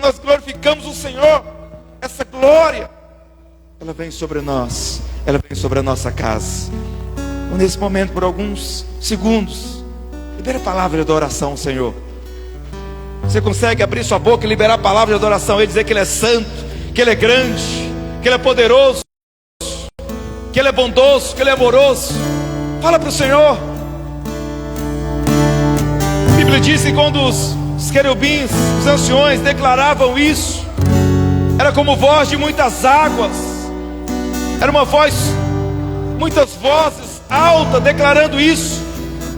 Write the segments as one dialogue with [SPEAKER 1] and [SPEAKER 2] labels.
[SPEAKER 1] quando nós glorificamos o Senhor, essa glória, ela vem sobre nós, ela vem sobre a nossa casa. Então, nesse momento, por alguns segundos, libera a palavra de adoração ao Senhor. Você consegue abrir sua boca e liberar a palavra de adoração a Ele, dizer que Ele é santo, que Ele é grande, que Ele é poderoso, que Ele é bondoso, que Ele é amoroso. Fala para o Senhor. A Bíblia diz que quando os querubins, os anciões declaravam isso, era como voz de muitas águas, era uma voz, muitas vozes altas declarando isso.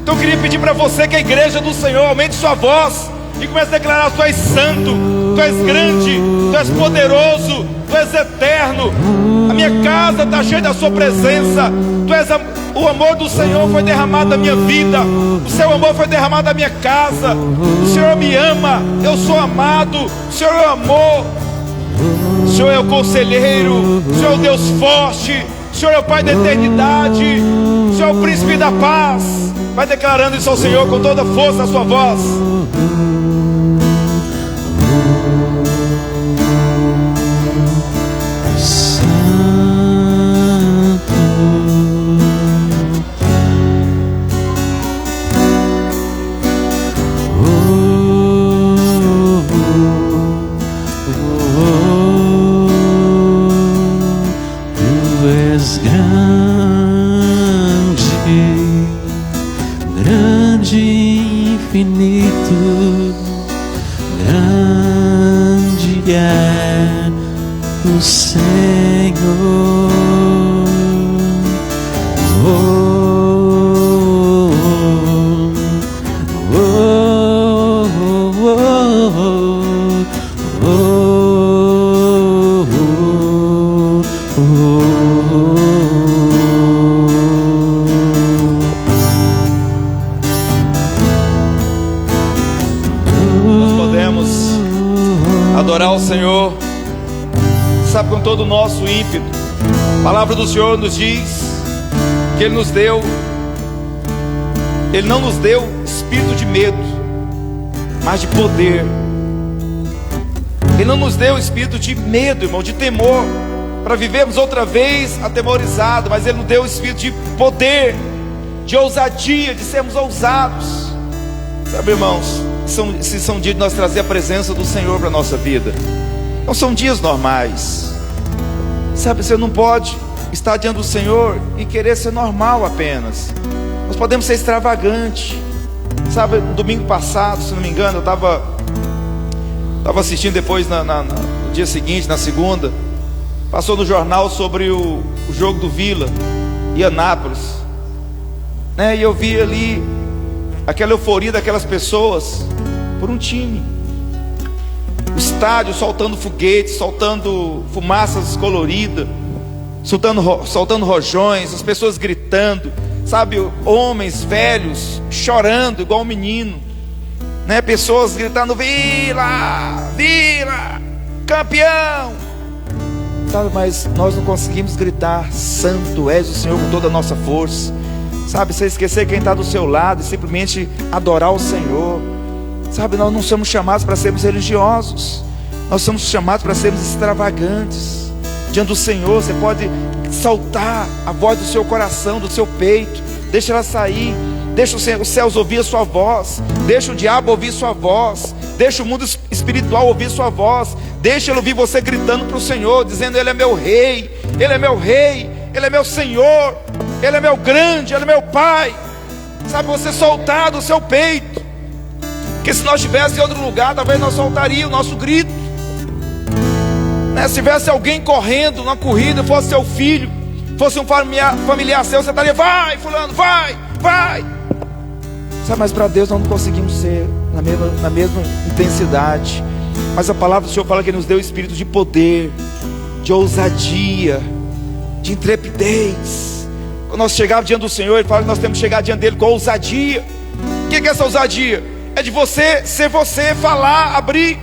[SPEAKER 1] Então eu queria pedir para você que a igreja do Senhor aumente sua voz e comece a declarar: Tu és santo, Tu és grande, Tu és poderoso, Tu és eterno. A minha casa está cheia da sua presença. Tu és o amor do Senhor foi derramado na minha vida, o seu amor foi derramado na minha casa. O Senhor me ama, eu sou amado, o Senhor é o amor, o Senhor é o conselheiro, o Senhor é o Deus forte, o Senhor é o Pai da eternidade, o Senhor é o príncipe da paz. Vai declarando isso ao Senhor com toda a força da sua voz. Adorar o Senhor, sabe, com todo o nosso ímpeto. A palavra do Senhor nos diz que Ele não nos deu espírito de medo, mas de poder. Ele não nos deu espírito de medo, irmão, de temor, para vivermos outra vez atemorizados, mas Ele nos deu espírito de poder, de ousadia, de sermos ousados. Sabe, irmãos, se são dias de nós trazer a presença do Senhor para a nossa vida. Não são dias normais. Sabe, você não pode estar diante do Senhor e querer ser normal apenas. Nós podemos ser extravagantes. Sabe, no domingo passado, se não me engano, eu estava assistindo depois no dia seguinte, na segunda, passou no jornal sobre o jogo do Vila e Anápolis, né? E eu vi ali aquela euforia daquelas pessoas por um time, o estádio soltando foguetes, soltando fumaças coloridas, soltando rojões, as pessoas gritando, sabe, homens velhos chorando igual um menino, né? Pessoas gritando: Vila, Vila, campeão, sabe? Mas nós não conseguimos gritar: Santo és o Senhor, com toda a nossa força. Sabe, você esquecer quem está do seu lado e simplesmente adorar o Senhor. Sabe, nós não somos chamados para sermos religiosos, nós somos chamados para sermos extravagantes. Diante do Senhor, você pode soltar a voz do seu coração, do seu peito. Deixa ela sair, deixa os céus ouvir a sua voz, deixa o diabo ouvir sua voz, deixa o mundo espiritual ouvir sua voz. Deixa ele ouvir você gritando para o Senhor, dizendo: Ele é meu rei, Ele é meu rei, Ele é meu Senhor, Ele é meu grande, Ele é meu Pai. Sabe, você soltar do seu peito. Porque se nós estivéssemos em outro lugar, talvez nós soltaríamos o nosso grito, né? Se tivesse alguém correndo numa corrida, fosse seu filho, fosse um familiar seu, você estaria: vai fulano, vai, vai. Sabe, mas para Deus nós não conseguimos ser na mesma intensidade. Mas a palavra do Senhor fala que Ele nos deu espírito de poder, de ousadia, de intrepidez. Quando nós chegarmos diante do Senhor, Ele fala que nós temos que chegar diante dEle com ousadia. O que é essa ousadia? É de você ser você, falar, abrir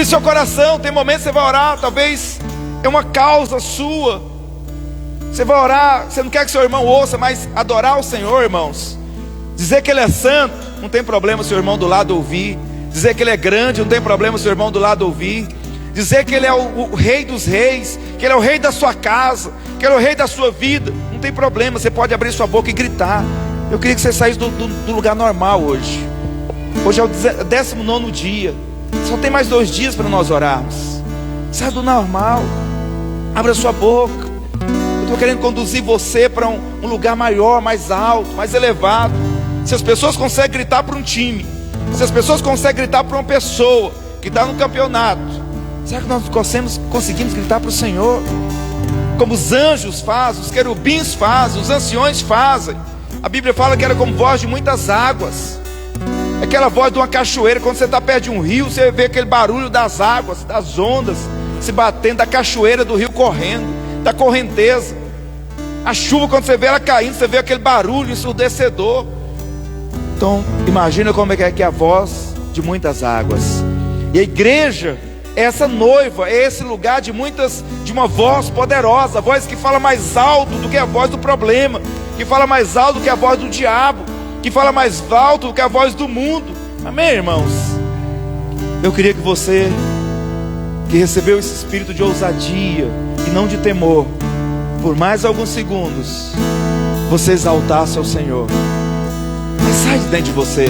[SPEAKER 1] seu coração. Tem momentos que você vai orar, talvez é uma causa sua, você vai orar, você não quer que seu irmão ouça, mas adorar o Senhor, irmãos, dizer que Ele é santo, não tem problema se o irmão do lado ouvir. Dizer que Ele é grande, não tem problema o seu irmão do lado ouvir. Dizer que Ele é o Rei dos Reis, que Ele é o Rei da sua casa, que Ele é o Rei da sua vida. Não tem problema, você pode abrir sua boca e gritar. Eu queria que você saísse do lugar normal hoje. Hoje é o 19º dia. Só tem mais 2 dias para nós orarmos. Sai do normal. Abra sua boca. Eu estou querendo conduzir você para um lugar maior, mais alto, mais elevado. Se as pessoas conseguem gritar para um time, se as pessoas conseguem gritar para uma pessoa que está no campeonato, será que nós conseguimos gritar para o Senhor? Como os anjos fazem, os querubins fazem, os anciões fazem. A Bíblia fala que era como voz de muitas águas. Aquela voz de uma cachoeira. Quando você está perto de um rio, você vê aquele barulho das águas, das ondas se batendo, da cachoeira do rio correndo, da correnteza. A chuva, quando você vê ela caindo, você vê aquele barulho ensurdecedor. Então imagina como é que é a voz de muitas águas. E a igreja é essa noiva, é esse lugar de uma voz poderosa, a voz que fala mais alto do que a voz do problema, que fala mais alto do que a voz do diabo, que fala mais alto do que a voz do mundo. Amém, irmãos? Eu queria que você, que recebeu esse espírito de ousadia e não de temor, por mais alguns segundos, você exaltasse ao Senhor. Mas sai de dentro de você.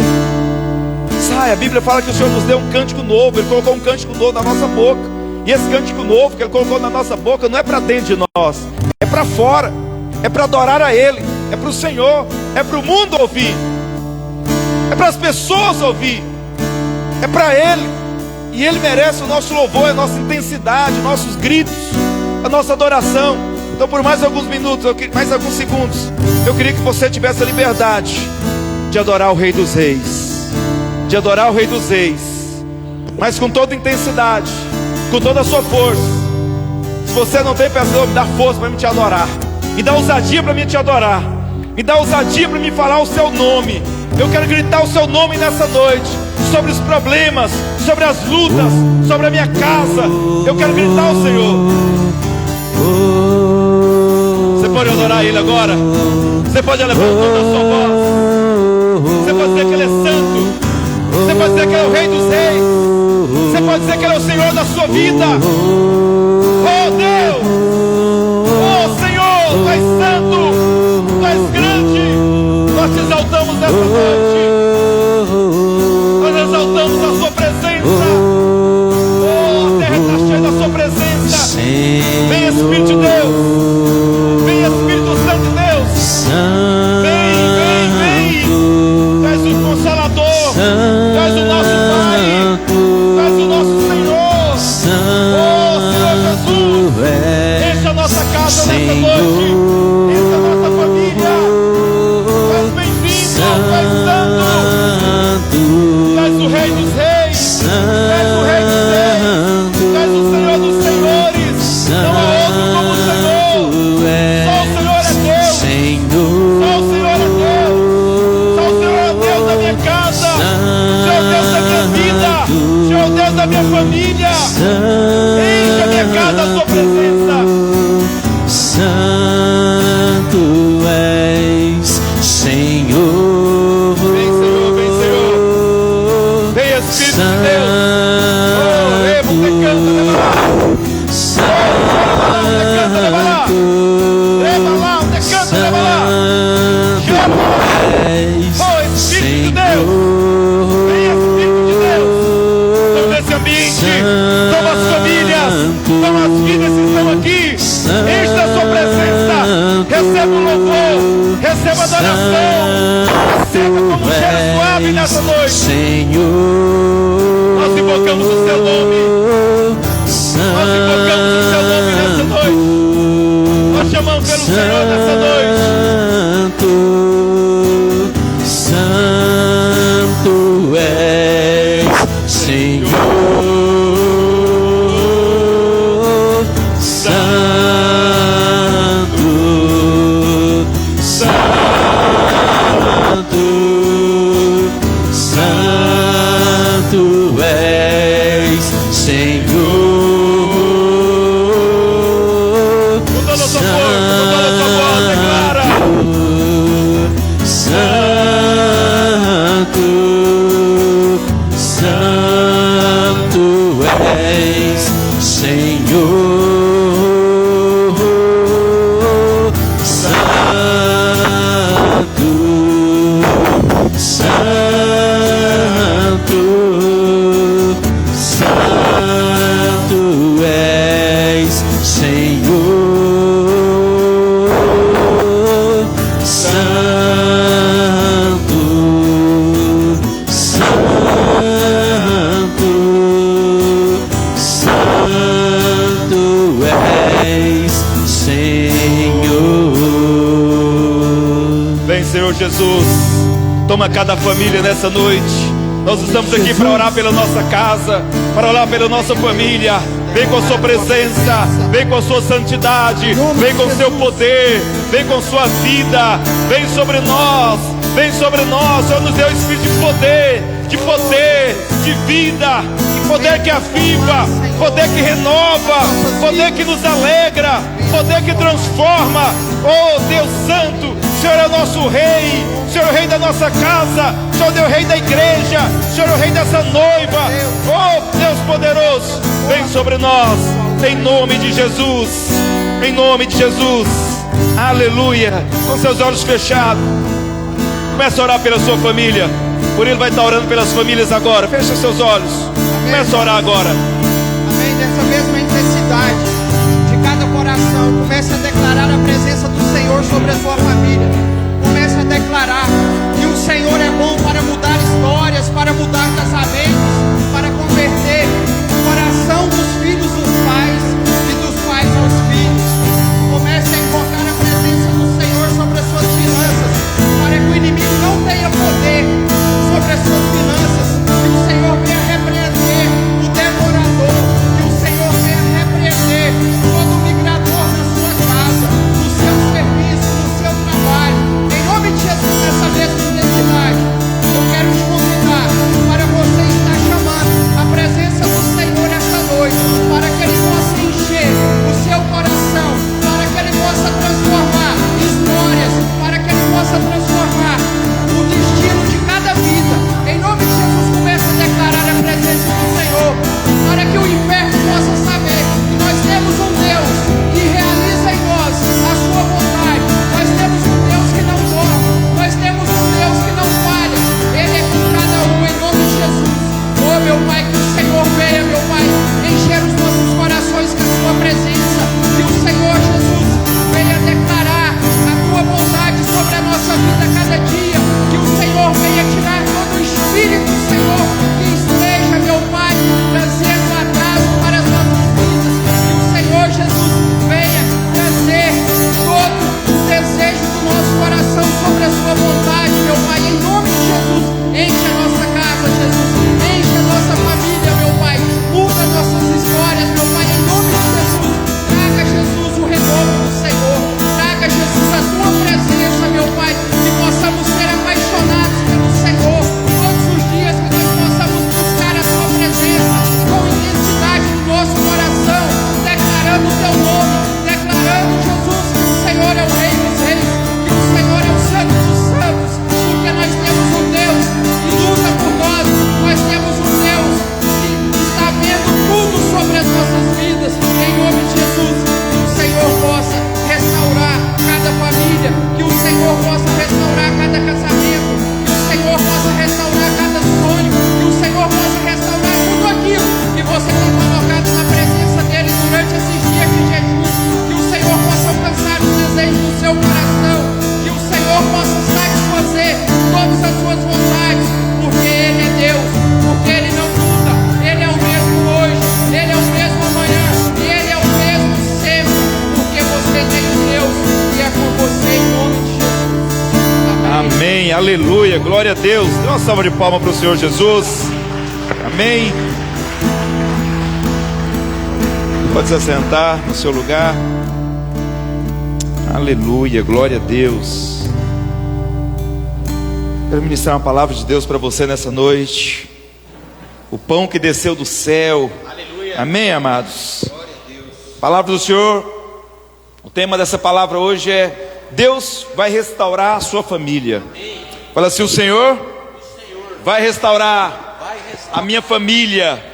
[SPEAKER 1] Sai, a Bíblia fala que o Senhor nos deu um cântico novo. Ele colocou um cântico novo na nossa boca. E esse cântico novo que Ele colocou na nossa boca não é para dentro de nós, é para fora. É para adorar a Ele, é para o Senhor, é para o mundo ouvir, é para as pessoas ouvir, é para Ele. E Ele merece o nosso louvor, a nossa intensidade, nossos gritos, a nossa adoração. Então por mais alguns minutos, mais alguns segundos, eu queria que você tivesse a liberdade de adorar o Rei dos Reis, de adorar o Rei dos Reis, mas com toda intensidade, com toda a sua força. Se você não tem, peço, me dá força para me te adorar, me dá ousadia para me te adorar, me dá ousadia para me falar o seu nome. Eu quero gritar o seu nome nessa noite, sobre os problemas, sobre as lutas, sobre a minha casa. Eu quero gritar o Senhor. Você pode adorar Ele agora. Você pode levantar toda a sua voz. Você pode dizer que Ele é santo. Você pode dizer que Ele é o Rei dos Reis. Você pode dizer que Ele é o Senhor da sua vida. Oh Deus, oh Senhor, Tu és santo, Tu és grande. Nós te exaltamos nessa noite. Nós exaltamos a Sua presença. Oh, a terra está cheia da Sua presença. Vem Espírito de Deus, vem Espírito Santo de Deus. Vem, vem, vem. Tu és o Consolador, Tu és o nosso Pai, Tu és o nosso Senhor. Oh Senhor Jesus, enche a nossa casa nessa noite, enche a nossa família. Tu és bem-vindo, Tu és santo, Tu és o Rei dos Reis, Tu és o Rei dos Reis, Tu és o Senhor dos Senhores. Não há outro como o Senhor. Só o Senhor é Deus. Só o Senhor é Deus. Só o Senhor é o Deus da minha casa. O Senhor é o Deus da minha vida. O Senhor é o Deus da minha família. Enche a minha casa da Sua presença.
[SPEAKER 2] Santo és, Senhor.
[SPEAKER 1] Vem, Senhor, vem, Senhor. Vem, Espírito de Deus. Oh, você canta, leva lá. Você canta, leva lá. Leva lá, você canta, leva lá. Chama. Oh, Espírito de Deus. Vem, Espírito de Deus. Toma esse ambiente, toma as famílias, toma as vidas que estão aqui. Enche da Sua presença. Receba o louvor, receba a adoração, receba como cheiro suave nessa noite.
[SPEAKER 2] Senhor,
[SPEAKER 1] Nós invocamos o Seu nome. Nós invocamos o Seu nome nessa noite. Nós chamamos pelo Senhor nessa noite.
[SPEAKER 2] Santo és, Senhor. Santo és, Senhor.
[SPEAKER 1] Com toda a sua força, com toda a sua voz, declara.
[SPEAKER 2] Santo, Santo. és, Senhor.
[SPEAKER 1] Jesus, toma cada família nessa noite. Nós estamos aqui para orar pela nossa casa, para orar pela nossa família. Vem com a sua presença, vem com a sua santidade, vem com o seu poder, vem com sua vida, vem sobre nós, vem sobre nós. O Senhor nos deu espírito de poder, de vida, de poder que aviva, poder que renova, poder que nos alegra, poder que transforma. Oh Deus Santo, o Senhor é o nosso Rei, o Senhor é o Rei da nossa casa, o Senhor é o Rei da igreja, o Senhor é o Rei dessa noiva. Oh Deus poderoso, vem sobre nós, em nome de Jesus, em nome de Jesus. Aleluia. Com seus olhos fechados, comece a orar pela sua família. Por ele vai estar orando pelas famílias agora. Feche seus olhos, comece a orar agora.
[SPEAKER 3] Amém. Dessa mesma intensidade de cada coração, comece a declarar a presença do Senhor sobre a sua família. Comece a declarar que o Senhor é bom para mudar histórias, para mudar casamentos, para converter o coração dos filhos dos pais e dos pais aos filhos. Comece a invocar a presença do Senhor sobre as suas finanças, para que o inimigo não tenha poder sobre as suas finanças. Que o Senhor venha repreender o devorador, que o Senhor venha repreender todo migrador na sua casa, no seu serviço, no seu trabalho. Em nome de Jesus, nessa mesma intensidade, eu quero te convidar para você estar chamando a presença do Senhor essa noite, para que Ele possa encher o seu coração, para que Ele possa transformar histórias, para que Ele possa transformar o destino de cada vida. Em nome de Jesus, comece a declarar a presença do Senhor, para que o inferno possa saber que nós temos um Deus que realiza em nós a sua vontade. Nós temos um Deus que não dorme, nós temos um Deus que não falha. Ele é com cada um, em nome de Jesus. Oh meu Pai, que o Senhor venha, meu Pai, encher os nossos corações com a sua presença. Que o Senhor Jesus venha declarar a tua vontade sobre a nossa vida cada dia. Que o Senhor venha tirar todo o espírito, Senhor, que esteja, meu Pai, trazendo atraso para as nossas vidas. Que o Senhor Jesus venha trazer todo o desejo do nosso coração sobre a sua vontade, meu Pai, em nome de Jesus. Enche a nossa casa, Jesus, enche a nossa família, meu Pai, muda nossas histórias, meu Pai, em nome de Jesus. Traga, Jesus, o renovo do Senhor, traga, Jesus, a tua presença, meu Pai, que possamos ser apaixonados pelo Senhor todos os dias, que nós possamos buscar a tua presença com intensidade no nosso coração, declarando o teu nome, declarando, Jesus, que o Senhor é o Rei dos Reis, que o Senhor é o Santo dos Santos, porque nós temos um Deus que luta por nós, nós temos um Deus que está vendo tudo sobre as nossas vidas. Em nome de Jesus, que o Senhor possa restaurar cada família, que o Senhor possa restaurar cada casamento, que o Senhor possa restaurar cada sonho, que o Senhor possa restaurar tudo aquilo que você tem colocado na presença dEle durante esses dias de jejum. Que o Senhor possa alcançar os desejos do seu coração, que o Senhor possa satisfazer todas as suas vontades, porque Ele é Deus, porque Ele não muda, Ele é o mesmo hoje, Ele é o mesmo amanhã, e Ele é o mesmo sempre, porque você tem um Deus que é por você, em nome de Jesus. Amém.
[SPEAKER 1] Amém, aleluia, glória a Deus. Dê uma salva de palmas para o Senhor Jesus. Amém. Pode se assentar no seu lugar. Aleluia, glória a Deus. Quero ministrar uma palavra de Deus para você nessa noite. O pão que desceu do céu. Aleluia. Amém, amados. Glória a Deus. Palavra do Senhor. O tema dessa palavra hoje é: Deus vai restaurar a sua família. Fala assim: o Senhor vai restaurar a minha família.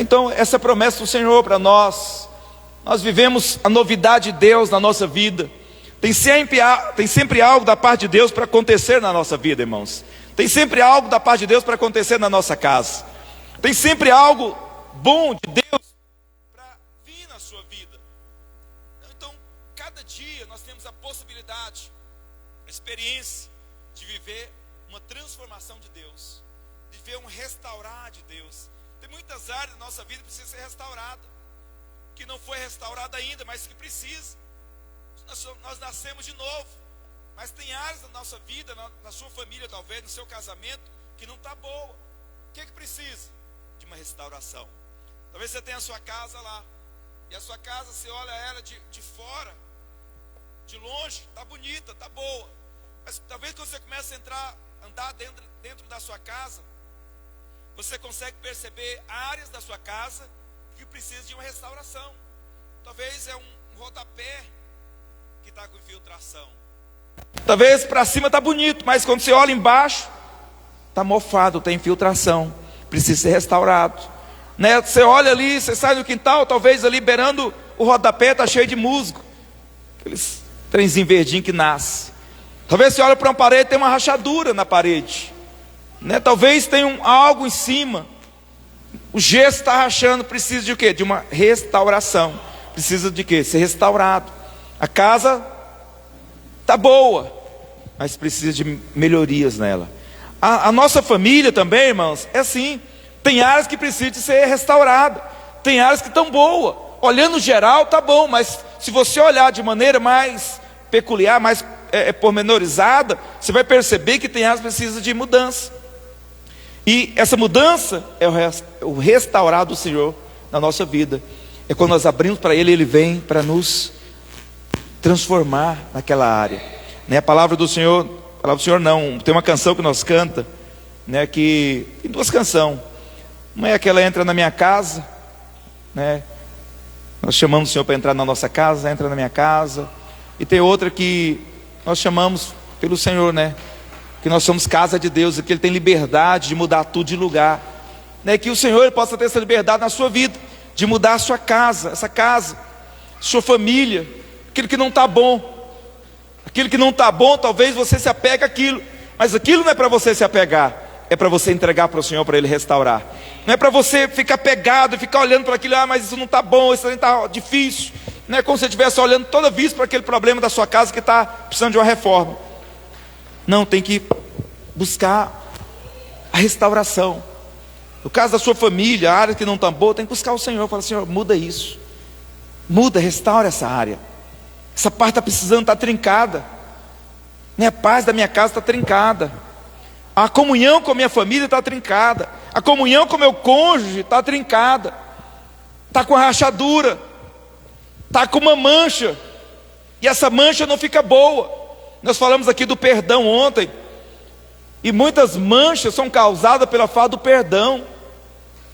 [SPEAKER 1] Então essa é a promessa do Senhor para nós. Nós vivemos a novidade de Deus na nossa vida. Tem sempre algo da parte de Deus para acontecer na nossa vida, irmãos. Tem sempre algo da parte de Deus para acontecer na nossa casa. Tem sempre algo bom de Deus para vir na sua vida. Então, cada dia nós temos a possibilidade, a experiência de viver uma transformação de Deus, de viver um restaurar de Deus. Tem muitas áreas da nossa vida que precisam ser restauradas, que não foi restaurada ainda, mas que precisa. Nós nascemos de novo, mas tem áreas da nossa vida, na sua família talvez, no seu casamento, que não está boa. O que é que precisa? De uma restauração. Talvez você tenha a sua casa lá, e a sua casa, você olha ela de fora, de longe, está bonita, está boa, mas talvez quando você comece a andar dentro da sua casa, você consegue perceber áreas da sua casa que precisam de uma restauração. Talvez é um rodapé que está com infiltração. Talvez para cima está bonito, mas quando você olha embaixo, está mofado, tem infiltração, precisa ser restaurado, né? Você olha ali, você sai no quintal, talvez ali beirando o rodapé está cheio de musgo, aqueles trenzinho verdinho que nasce. Talvez você olha para uma parede, tem uma rachadura na parede, né? Talvez tenha algo em cima, o gesso está rachando, precisa de o quê? De uma restauração. Precisa de quê? Ser restaurado. A casa está boa, mas precisa de melhorias nela. A nossa família também, irmãos, é assim. Tem áreas que precisam de ser restauradas, tem áreas que estão boas. Olhando geral está bom, mas se você olhar de maneira mais peculiar, mais pormenorizada, você vai perceber que tem áreas que precisam de mudança. E essa mudança é o restaurar do Senhor na nossa vida. É quando nós abrimos para Ele, Ele vem para nos transformar naquela área, né? A palavra do Senhor não, tem uma canção que nós canta, né? Que tem duas canções. Uma é aquela entra na minha casa, né? Nós chamamos o Senhor para entrar na nossa casa, entra na minha casa. E tem outra que nós chamamos pelo Senhor, né? Que nós somos casa de Deus, e que Ele tem liberdade de mudar tudo de lugar, né? Que o Senhor Ele possa ter essa liberdade na sua vida, de mudar a sua casa, essa casa, sua família, aquilo que não está bom. Aquilo que não está bom, talvez você se apegue àquilo, mas aquilo não é para você se apegar, é para você entregar para o Senhor, para Ele restaurar. Não é para você ficar pegado e ficar olhando para aquilo, mas isso não está bom, isso não está difícil. Não é como se você estivesse olhando toda vez para aquele problema da sua casa que está precisando de uma reforma. Não, tem que buscar a restauração. No caso da sua família, a área que não está boa, tem que buscar o Senhor. Fala, Senhor, muda isso. Muda, restaura essa área. Essa parte está precisando, está trincada. A paz da minha casa está trincada. A comunhão com a minha família está trincada. A comunhão com o meu cônjuge está trincada. Está com a rachadura. Está com uma mancha. E essa mancha não fica boa. Nós falamos aqui do perdão ontem. E muitas manchas são causadas pela falta do perdão.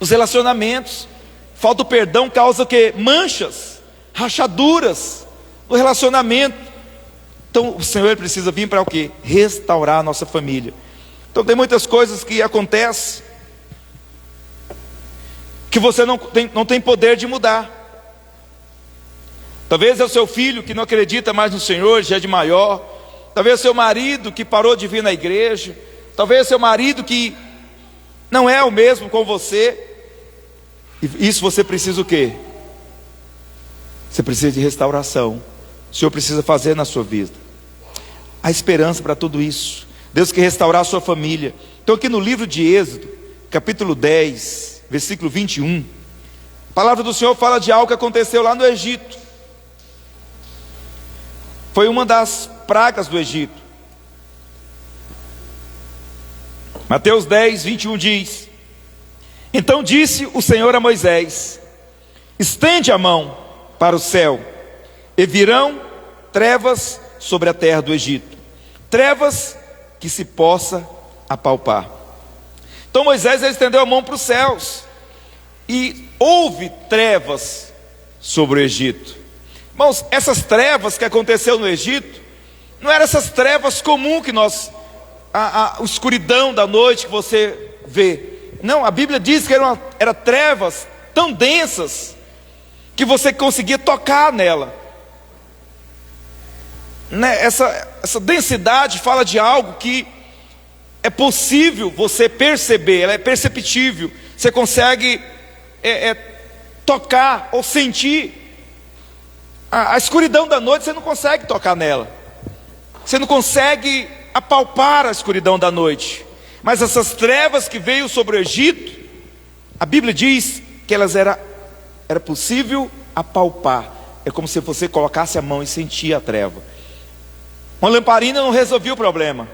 [SPEAKER 1] Os relacionamentos. Falta do perdão causa o quê? Manchas, rachaduras no relacionamento. Então o Senhor precisa vir para o quê? Restaurar a nossa família. Então tem muitas coisas que acontecem que você não tem poder de mudar. Talvez é o seu filho que não acredita mais no Senhor, já é de maior. Talvez é o seu marido que parou de vir na igreja. Talvez é o seu marido que não é o mesmo com você. E isso você precisa o quê? Você precisa de restauração. O Senhor precisa fazer na sua vida. Há esperança para tudo isso. Deus quer restaurar a sua família. Então aqui no livro de Êxodo, capítulo 10, versículo 21, a palavra do Senhor fala de algo que aconteceu lá no Egito. Foi uma das pragas do Egito. Mateus 10, 21 diz: então disse o Senhor a Moisés: estende a mão para o céu, e virão trevas sobre a terra do Egito, trevas que se possa apalpar. Então Moisés estendeu a mão para os céus, e houve trevas sobre o Egito. Irmãos, essas trevas que aconteceu no Egito, não eram essas trevas comuns que nós, a escuridão da noite que você vê. Não, a Bíblia diz que eram trevas tão densas, que você conseguia tocar nela. Né? Essa densidade fala de algo que é possível você perceber, ela é perceptível. Você consegue tocar ou sentir. A escuridão da noite você não consegue tocar nela. Você não consegue apalpar a escuridão da noite. Mas essas trevas que veio sobre o Egito, a Bíblia diz que elas era possível apalpar. É como se você colocasse a mão e sentia a treva. Uma lamparina não resolvia o problema.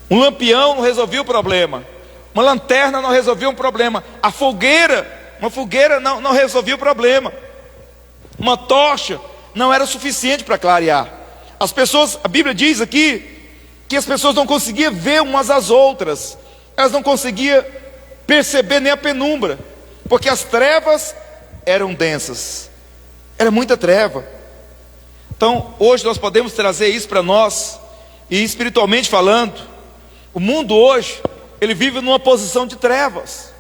[SPEAKER 1] Um lampião não resolvia o problema. Uma lanterna não resolvia um problema. Uma fogueira não resolvia o problema. Uma tocha não era suficiente para clarear. As pessoas, a Bíblia diz aqui, que as pessoas não conseguiam ver umas às outras. Elas não conseguiam perceber nem a penumbra, porque as trevas eram densas. Era muita treva. Então, hoje nós podemos trazer isso para nós, e espiritualmente falando, o mundo hoje, ele vive numa posição de trevas.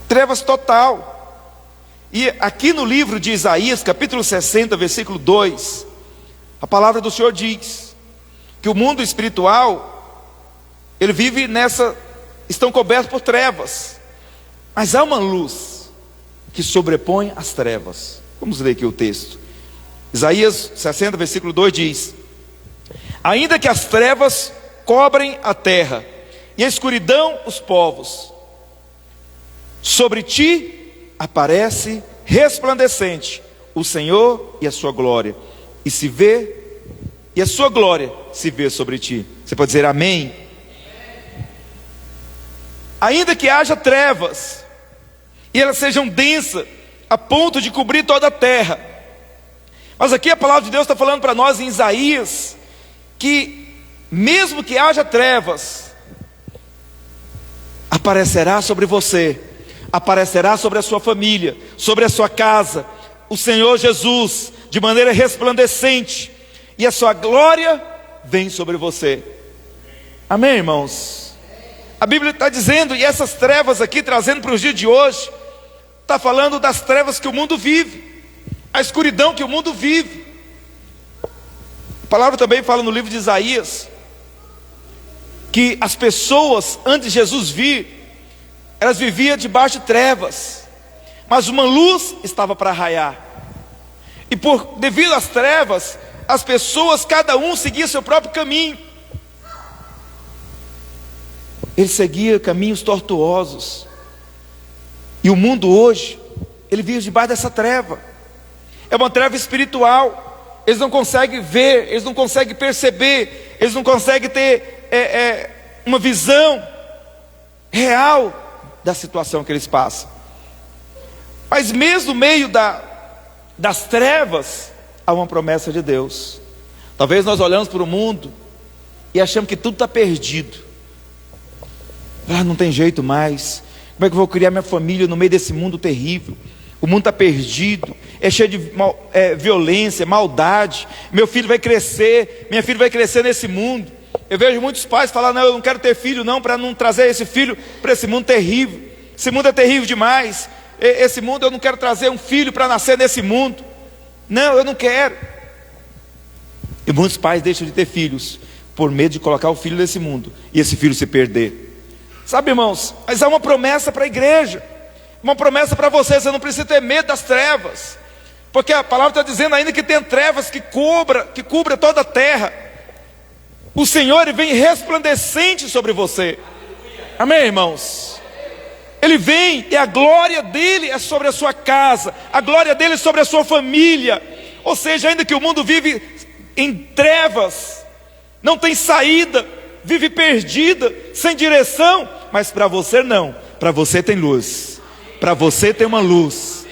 [SPEAKER 1] Trevas total. E aqui no livro de Isaías, capítulo 60, versículo 2, a palavra do Senhor diz que o mundo espiritual, ele vive estão cobertos por trevas, mas há uma luz que sobrepõe as trevas. Vamos ler aqui o texto. Isaías 60, versículo 2 diz: ainda que as trevas cobrem a terra e a escuridão os povos, sobre ti aparece resplandecente o Senhor e a sua glória, e a sua glória se vê sobre ti. Você pode dizer amém? Ainda que haja trevas e elas sejam densas a ponto de cobrir toda a terra, mas aqui a palavra de Deus está falando para nós em Isaías que mesmo que haja trevas, aparecerá sobre você, aparecerá sobre a sua família, sobre a sua casa, o Senhor Jesus, de maneira resplandecente, e a sua glória vem sobre você. Amém, irmãos? A Bíblia está dizendo, e essas trevas aqui, trazendo para os dias de hoje, está falando das trevas que o mundo vive, a escuridão que o mundo vive. A palavra também fala no livro de Isaías, que as pessoas, antes de Jesus vir, elas viviam debaixo de trevas, mas uma luz estava para raiar. E devido às trevas, as pessoas, cada um seguia seu próprio caminho. Ele seguia caminhos tortuosos. E o mundo hoje, ele vive debaixo dessa treva. É uma treva espiritual. Eles não conseguem ver, eles não conseguem perceber, eles não conseguem ter uma visão real da situação que eles passam. Mas mesmo no meio das trevas, há uma promessa de Deus. Talvez nós olhamos para o mundo e achamos que tudo está perdido. Não tem jeito mais. Como é que eu vou criar minha família no meio desse mundo terrível? O mundo está perdido, é cheio de violência, maldade. Meu filho vai crescer, minha filha vai crescer nesse mundo. Eu vejo muitos pais falar: não, eu não quero ter filho não, para não trazer esse filho para esse mundo terrível. Esse mundo é terrível demais. Esse mundo, eu não quero trazer um filho para nascer nesse mundo. Não, eu não quero. E muitos pais deixam de ter filhos por medo de colocar o filho nesse mundo e esse filho se perder. Sabe, irmãos, mas há uma promessa para a igreja, uma promessa para você. Você não precisa ter medo das trevas, porque a palavra está dizendo: ainda que tenha trevas que cubra toda a terra, o Senhor, ele vem resplandecente sobre você. Amém, irmãos? Ele vem e a glória dele é sobre a sua casa, a glória dele é sobre a sua família. Ou seja, ainda que o mundo vive em trevas, não tem saída, vive perdida, sem direção, mas para você não, para você tem luz, para você tem uma luz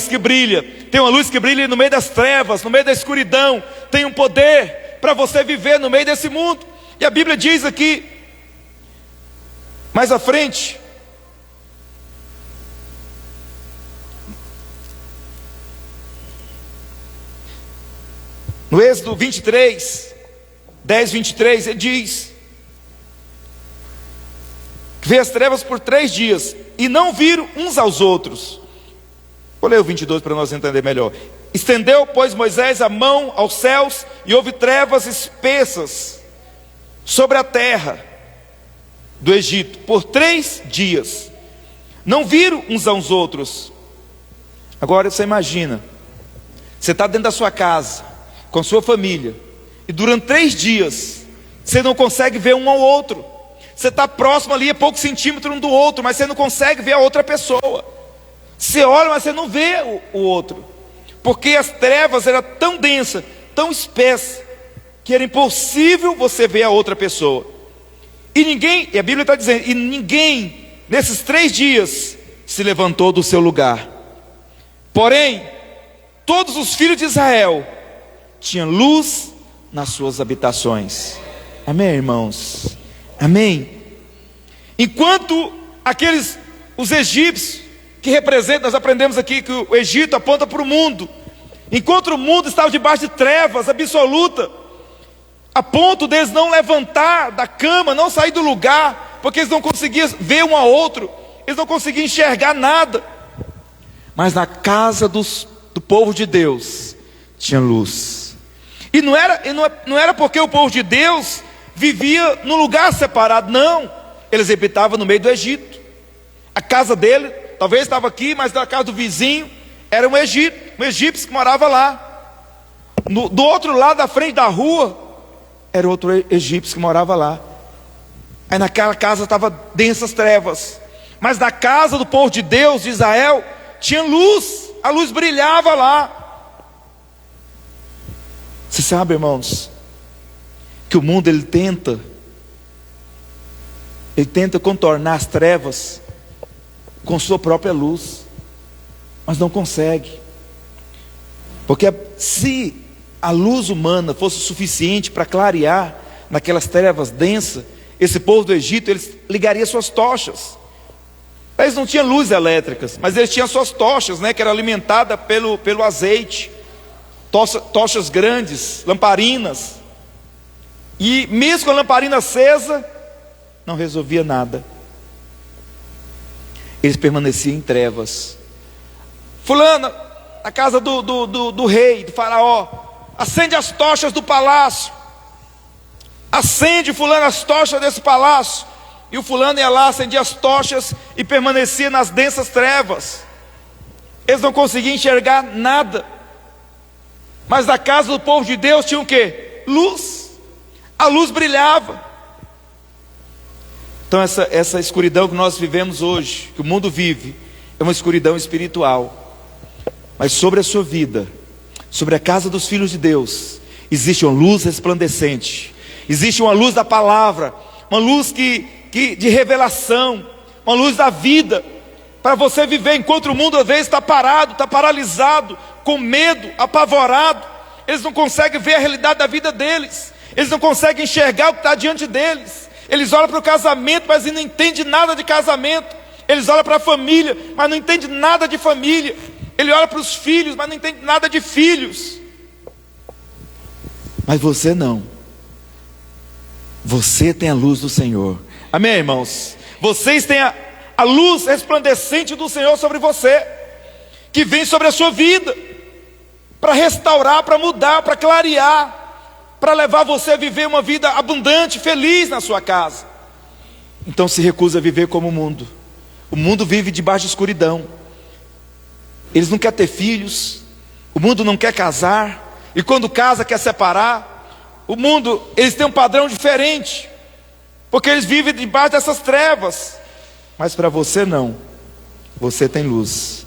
[SPEAKER 1] que brilha, tem uma luz que brilha no meio das trevas, no meio da escuridão, tem um poder para você viver no meio desse mundo. E a Bíblia diz aqui, mais à frente, no Êxodo 23, 10, 23, ele diz que veio as trevas por 3 dias, e não viram uns aos outros. Vou ler o 22 para nós entender melhor. Estendeu, pois, Moisés a mão aos céus, e houve trevas espessas sobre a terra do Egito por 3 dias. Não viram uns aos outros. Agora você imagina, você está dentro da sua casa, com sua família, e durante 3 dias, você não consegue ver um ao outro. Você está próximo ali, a poucos centímetros um do outro, mas você não consegue ver a outra pessoa. Você olha, mas você não vê o outro, porque as trevas eram tão densas, tão espessas, que era impossível você ver a outra pessoa. E ninguém, e a Bíblia está dizendo, e ninguém, nesses 3 dias, se levantou do seu lugar. Porém, todos os filhos de Israel tinham luz nas suas habitações. Amém, irmãos? Amém? Enquanto os egípcios, que representam, nós aprendemos aqui que o Egito aponta para o mundo. Enquanto o mundo estava debaixo de trevas absoluta, a ponto deles não levantar da cama, não sair do lugar, porque eles não conseguiam ver um ao outro, eles não conseguiam enxergar nada. Mas na casa do povo de Deus tinha luz. E não era porque o povo de Deus vivia num lugar separado, não. Eles habitavam no meio do Egito. A casa dele talvez estava aqui, mas na casa do vizinho era um egípcio que morava lá. Do outro lado da frente da rua era outro egípcio que morava lá. Aí naquela casa estava densas trevas, mas na casa do povo de Deus, de Israel, tinha luz. A luz brilhava lá. Você sabe, irmãos, que o mundo ele tenta contornar as trevas com sua própria luz, mas não consegue. Porque se a luz humana fosse suficiente para clarear naquelas trevas densas, esse povo do Egito, eles ligariam suas tochas. Eles não tinham luzes elétricas, mas eles tinham suas tochas, né, que era alimentada pelo azeite. Tochas grandes, lamparinas. E mesmo com a lamparina acesa, não resolvia nada. Eles permaneciam em trevas. Fulano, na casa do rei, do faraó, acende as tochas do palácio. Acende, fulano, as tochas desse palácio. E o fulano ia lá, acendia as tochas e permanecia nas densas trevas. Eles não conseguiam enxergar nada. Mas na casa do povo de Deus tinha o quê? Luz. A luz brilhava. Então essa escuridão que nós vivemos hoje, que o mundo vive, é uma escuridão espiritual. Mas sobre a sua vida, sobre a casa dos filhos de Deus, existe uma luz resplandecente. Existe uma luz da palavra, uma luz de revelação, uma luz da vida, para você viver, enquanto o mundo às vezes está parado, está paralisado, com medo, apavorado. Eles não conseguem ver a realidade da vida deles, eles não conseguem enxergar o que está diante deles. Eles olham para o casamento, mas não entendem nada de casamento. Eles olham para a família, mas não entendem nada de família. Ele olha para os filhos, mas não entende nada de filhos. Mas você não. Você tem a luz do Senhor. Amém, irmãos? Vocês têm a luz resplandecente do Senhor sobre você, que vem sobre a sua vida, para restaurar, para mudar, para clarear, para levar você a viver uma vida abundante, feliz na sua casa. Então se recusa a viver como o mundo. O mundo vive debaixo de escuridão. Eles não querem ter filhos, o mundo não quer casar, e quando casa quer separar. O mundo, eles têm um padrão diferente, porque eles vivem debaixo dessas trevas. Mas para você não, você tem luz.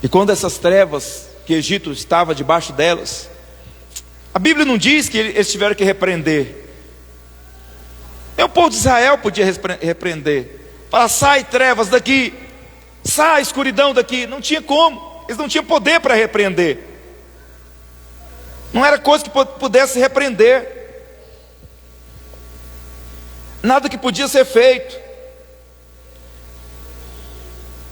[SPEAKER 1] E quando essas trevas, que Egito estava debaixo delas, a Bíblia não diz que eles tiveram que repreender. Nem o povo de Israel podia repreender. Falar, sai trevas daqui, sai escuridão daqui. Não tinha como, eles não tinham poder para repreender. Não era coisa que pudesse repreender. Nada que podia ser feito.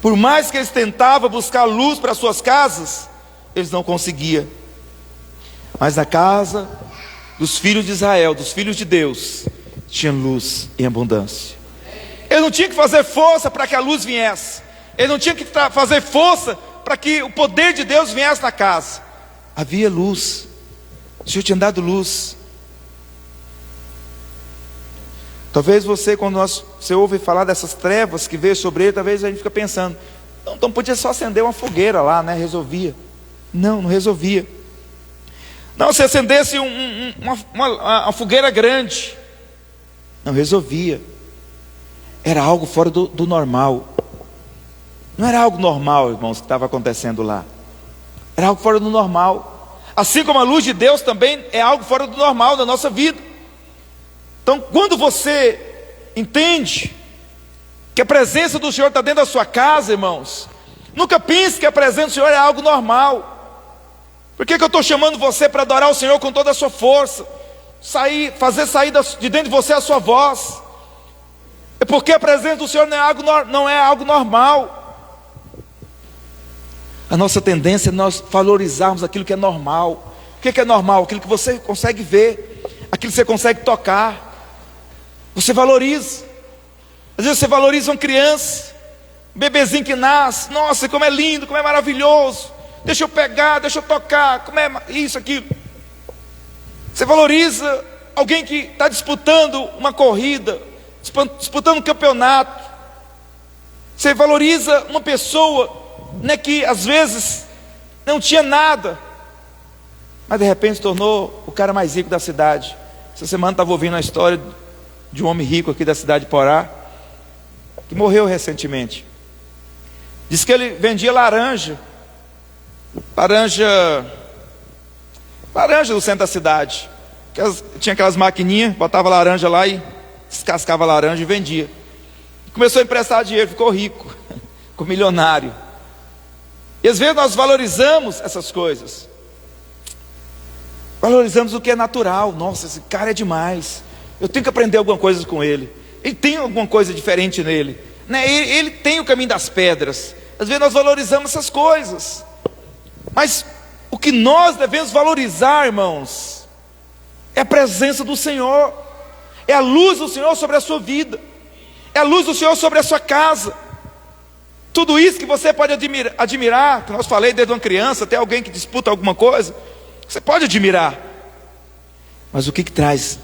[SPEAKER 1] Por mais que eles tentavam buscar luz para suas casas, eles não conseguiam. Mas na casa dos filhos de Israel, dos filhos de Deus, tinha luz em abundância. Ele não tinha que fazer força para que a luz viesse. Ele não tinha que fazer força para que o poder de Deus viesse na casa. Havia luz. O Senhor tinha dado luz. Talvez você, quando você ouve falar dessas trevas que veio sobre ele, talvez a gente fica pensando, então podia só acender uma fogueira lá, né? Resolvia. Não, não resolvia. Não, se acendesse uma fogueira grande, não resolvia. Era algo fora do normal. Não era algo normal, irmãos, que estava acontecendo lá. Era algo fora do normal. Assim como a luz de Deus também é algo fora do normal da nossa vida. Então, quando você entende que a presença do Senhor está dentro da sua casa, irmãos, nunca pense que a presença do Senhor é algo normal. Por que eu estou chamando você para adorar o Senhor com toda a sua força? Fazer sair de dentro de você a sua voz. É porque a presença do Senhor não é algo normal. A nossa tendência é nós valorizarmos aquilo que é normal. O que é normal? Aquilo que você consegue ver, aquilo que você consegue tocar. Você valoriza. Às vezes você valoriza uma criança, um bebezinho que nasce. Nossa, como é lindo, como é maravilhoso. Deixa eu pegar, deixa eu tocar. Como é isso, aquilo. Você valoriza alguém que está disputando uma corrida, disputando um campeonato. Você valoriza uma pessoa, né, que às vezes não tinha nada, mas de repente se tornou o cara mais rico da cidade. Essa semana estava ouvindo a história de um homem rico aqui da cidade de Porá, que morreu recentemente. Diz que ele vendia laranja do centro da cidade. Tinha aquelas maquininhas, botava laranja lá e descascava a laranja e vendia. Começou a emprestar dinheiro, ficou rico, ficou milionário. E às vezes nós valorizamos essas coisas. Valorizamos o que é natural. Nossa, esse cara é demais. Eu tenho que aprender alguma coisa com ele. Ele tem alguma coisa diferente nele, né? Ele tem o caminho das pedras. Às vezes nós valorizamos essas coisas. Mas o que nós devemos valorizar, irmãos, é a presença do Senhor. É a luz do Senhor sobre a sua vida. É a luz do Senhor sobre a sua casa. Tudo isso que você pode admirar, que nós falei desde uma criança até alguém que disputa alguma coisa, você pode admirar. Mas o que traz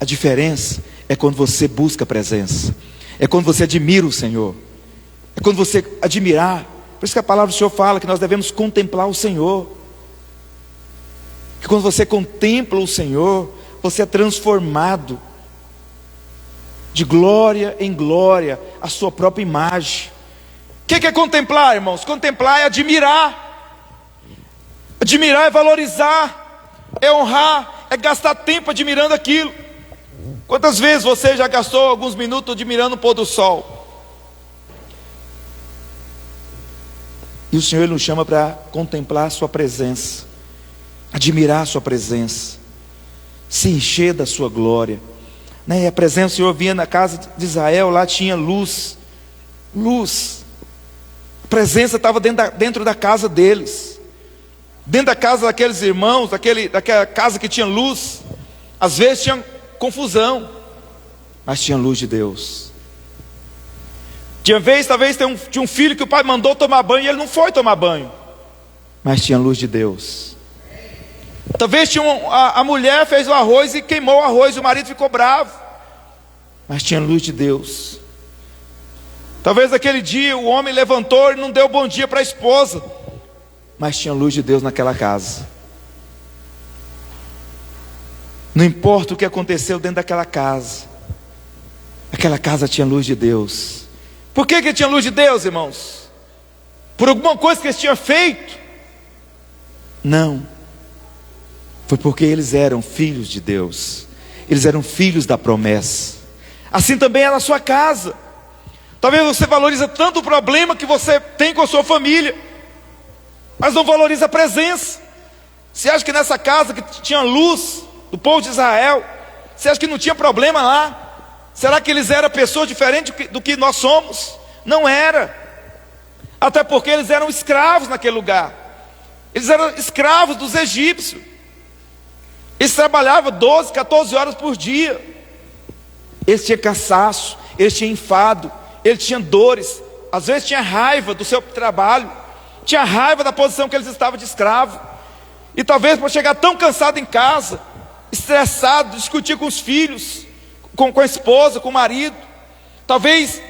[SPEAKER 1] a diferença é quando você busca a presença. É quando você admira o Senhor. É quando você admirar. Por isso que a palavra do Senhor fala que nós devemos contemplar o Senhor. Que quando você contempla o Senhor, você é transformado de glória em glória, a sua própria imagem. O que é contemplar, irmãos? Contemplar é admirar. Admirar é valorizar, é honrar, é gastar tempo admirando aquilo. Quantas vezes você já gastou alguns minutos admirando o pôr do sol? E o Senhor, Ele nos chama para contemplar a sua presença, admirar a sua presença, se encher da sua glória, né? E a presença do Senhor vinha na casa de Israel, lá tinha luz. A presença estava dentro da casa deles, dentro da casa daqueles irmãos, daquela casa que tinha luz. Às vezes tinha confusão, mas tinha luz de Deus. Talvez tinha um filho que o pai mandou tomar banho e ele não foi tomar banho, mas tinha luz de Deus. Talvez a mulher fez o arroz e queimou o arroz, o marido ficou bravo, mas tinha luz de Deus. Talvez aquele dia o homem levantou e não deu bom dia para a esposa, mas tinha luz de Deus naquela casa. Não importa o que aconteceu dentro daquela casa, aquela casa tinha luz de Deus. Por que tinha luz de Deus, irmãos? Por alguma coisa que eles tinham feito? Não. Foi porque eles eram filhos de Deus. Eles eram filhos da promessa. Assim também é na sua casa. Talvez você valorize tanto o problema que você tem com a sua família, mas não valoriza a presença. Você acha que nessa casa que tinha luz do povo de Israel, você acha que não tinha problema lá? Será que eles eram pessoas diferentes do que nós somos? Não era. Até porque eles eram escravos naquele lugar. Eles eram escravos dos egípcios. Eles trabalhavam 12, 14 horas por dia. Eles tinham cansaço, eles tinham enfado, eles tinham dores, às vezes tinha raiva do seu trabalho, tinha raiva da posição que eles estavam de escravo, e talvez por chegar tão cansado em casa, estressado, discutir com os filhos, com a esposa, com o marido, talvez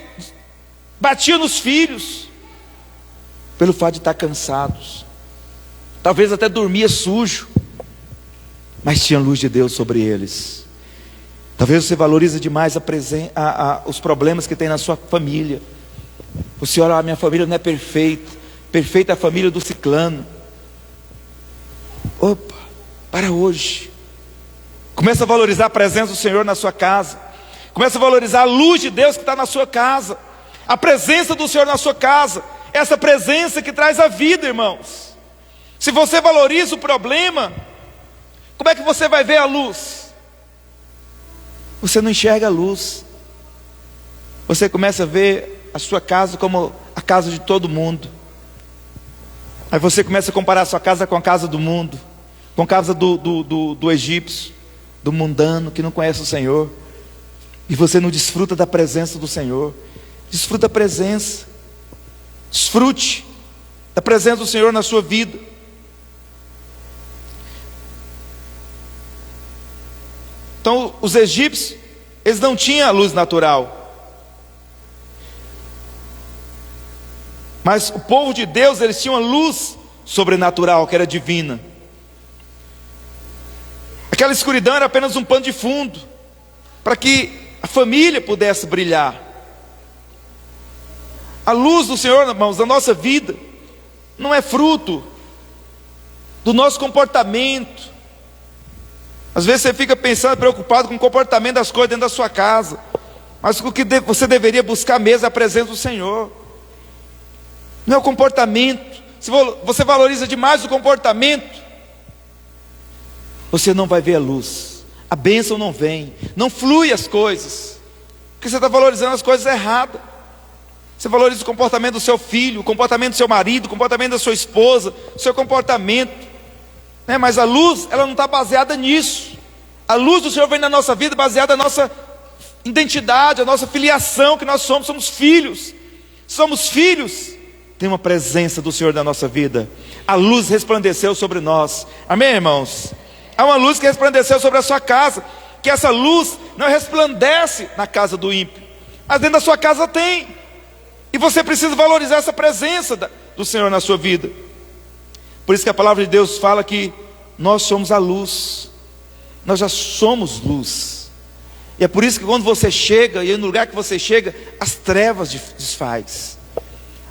[SPEAKER 1] batia nos filhos, pelo fato de estar cansados, talvez até dormia sujo, mas tinha luz de Deus sobre eles. Talvez você valorize demais os problemas que tem na sua família. Você olha, minha família não é perfeita, perfeita é a família do ciclano. Opa, para hoje. Começa a valorizar a presença do Senhor na sua casa. Começa a valorizar a luz de Deus que está na sua casa. A presença do Senhor na sua casa. Essa presença que traz a vida, irmãos. Se você valoriza o problema, como é que você vai ver a luz? Você não enxerga a luz. Você começa a ver a sua casa como a casa de todo mundo. Aí você começa a comparar a sua casa com a casa do mundo, com a casa do egípcio, do mundano que não conhece o Senhor. E você não desfruta da presença do Senhor. Desfruta a presença. Desfrute da presença do Senhor na sua vida. Então os egípcios, eles não tinham a luz natural, mas o povo de Deus, eles tinham a luz sobrenatural, que era divina. Aquela escuridão era apenas um pano de fundo, para que a família pudesse brilhar. A luz do Senhor, irmãos, da nossa vida, não é fruto do nosso comportamento. Às vezes você fica pensando, preocupado com o comportamento das coisas dentro da sua casa, mas o que você deveria buscar mesmo é a presença do Senhor. Não é o comportamento. Se você valoriza demais o comportamento, você não vai ver a luz, a bênção não vem, não flui as coisas, porque você está valorizando as coisas erradas. Você valoriza o comportamento do seu filho, o comportamento do seu marido, o comportamento da sua esposa, o seu comportamento, né? Mas a luz, ela não está baseada nisso. A luz do Senhor vem na nossa vida baseada na nossa identidade, a nossa filiação, que nós somos filhos. Somos filhos, tem uma presença do Senhor na nossa vida. A luz resplandeceu sobre nós. Amém, irmãos? Há uma luz que resplandeceu sobre a sua casa, que essa luz não resplandece na casa do ímpio, mas dentro da sua casa tem. E você precisa valorizar essa presença do Senhor na sua vida. Por isso que a palavra de Deus fala que nós somos a luz. Nós já somos luz. E é por isso que quando você chega, e no lugar que você chega, as trevas desfaz.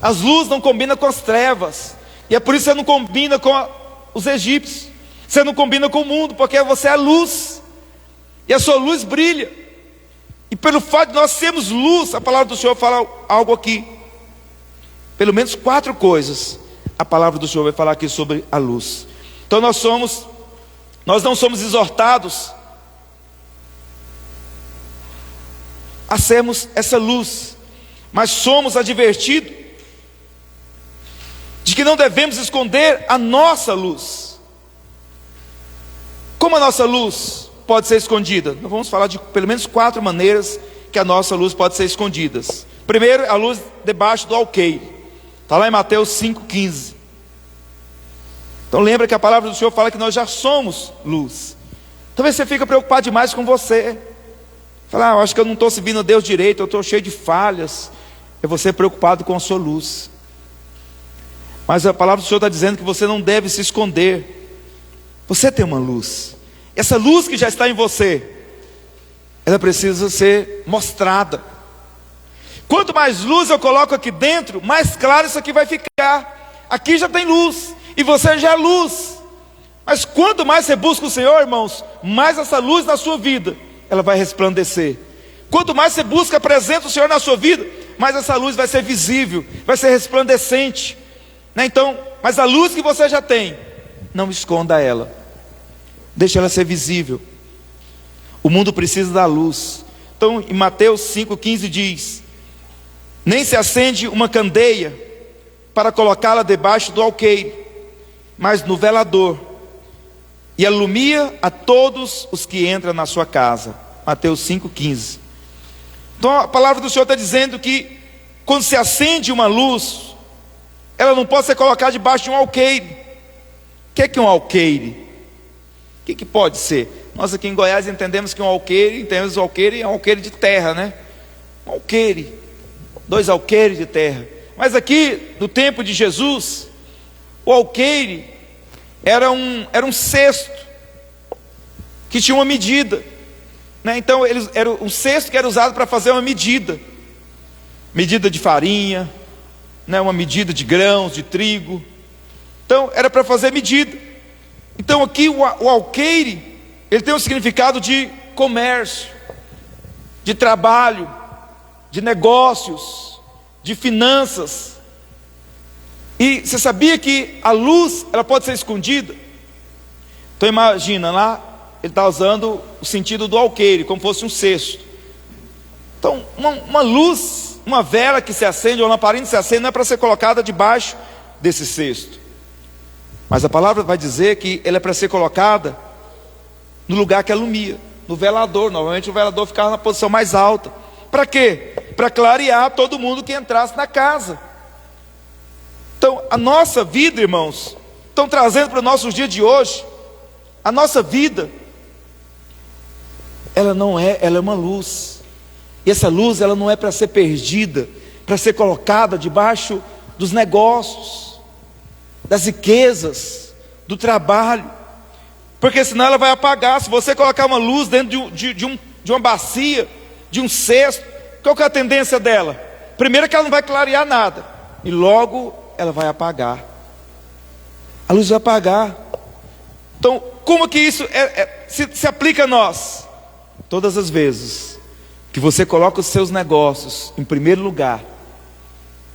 [SPEAKER 1] As luzes não combinam com as trevas. E é por isso que você não combina com os egípcios. Você não combina com o mundo, porque você é a luz. E a sua luz brilha. E pelo fato de nós sermos luz, a palavra do Senhor fala algo aqui. Pelo menos 4 coisas a palavra do Senhor vai falar aqui sobre a luz. Então nós não somos exortados a sermos essa luz, mas somos advertidos de que não devemos esconder a nossa luz. Como a nossa luz pode ser escondida? Nós vamos falar de pelo menos 4 maneiras que a nossa luz pode ser escondida. Primeiro, a luz debaixo do alqueire. Está lá em Mateus 5,15. Então lembra que a palavra do Senhor fala que nós já somos luz. Talvez você fique preocupado demais com você. Fala, eu acho que eu não estou servindo a Deus direito, eu estou cheio de falhas. É você preocupado com a sua luz. Mas a palavra do Senhor está dizendo que você não deve se esconder. Você tem uma luz. Essa luz que já está em você, ela precisa ser mostrada. Quanto mais luz eu coloco aqui dentro, mais claro isso aqui vai ficar. Aqui já tem luz, e você já é luz. Mas quanto mais você busca o Senhor, irmãos, mais essa luz na sua vida, ela vai resplandecer. Quanto mais você busca a presença do Senhor na sua vida, mais essa luz vai ser visível, vai ser resplandecente, né? Então, mas a luz que você já tem, não esconda ela, deixa ela ser visível. O mundo precisa da luz. Então em Mateus 5,15 diz: nem se acende uma candeia para colocá-la debaixo do alqueire, mas no velador, e alumia a todos os que entram na sua casa. Mateus 5,15. Então a palavra do Senhor está dizendo que quando se acende uma luz, ela não pode ser colocada debaixo de um alqueire. O que é um alqueire? O que pode ser? Nós aqui em Goiás entendemos que um alqueire, é um alqueire de terra, né? Um alqueire, 2 alqueires de terra. Mas aqui, no tempo de Jesus, o alqueire era um cesto que tinha uma medida, né? Então era um cesto que era usado para fazer uma medida de farinha, né? Uma medida de grãos, de trigo. Então era para fazer medida. Então aqui o alqueire, ele tem um significado de comércio, de trabalho, de negócios, de finanças. E você sabia que a luz, ela pode ser escondida? Então imagina lá, ele está usando o sentido do alqueire, como fosse um cesto. Então uma luz, uma vela que se acende, ou uma lamparina que se acende, não é para ser colocada debaixo desse cesto. Mas a palavra vai dizer que ela é para ser colocada no lugar que alumia, no velador. Normalmente o velador ficava na posição mais alta. Para quê? Para clarear todo mundo que entrasse na casa. Então a nossa vida, irmãos, estão trazendo para os nossos dias de hoje, a nossa vida, ela é uma luz. E essa luz, ela não é para ser perdida, para ser colocada debaixo dos negócios, das riquezas, do trabalho, porque senão ela vai apagar. Se você colocar uma luz dentro de uma bacia, de um cesto, qual que é a tendência dela? Primeiro que ela não vai clarear nada, e logo ela vai apagar. A luz vai apagar. Então como que isso se aplica a nós? Todas as vezes que você coloca os seus negócios em primeiro lugar,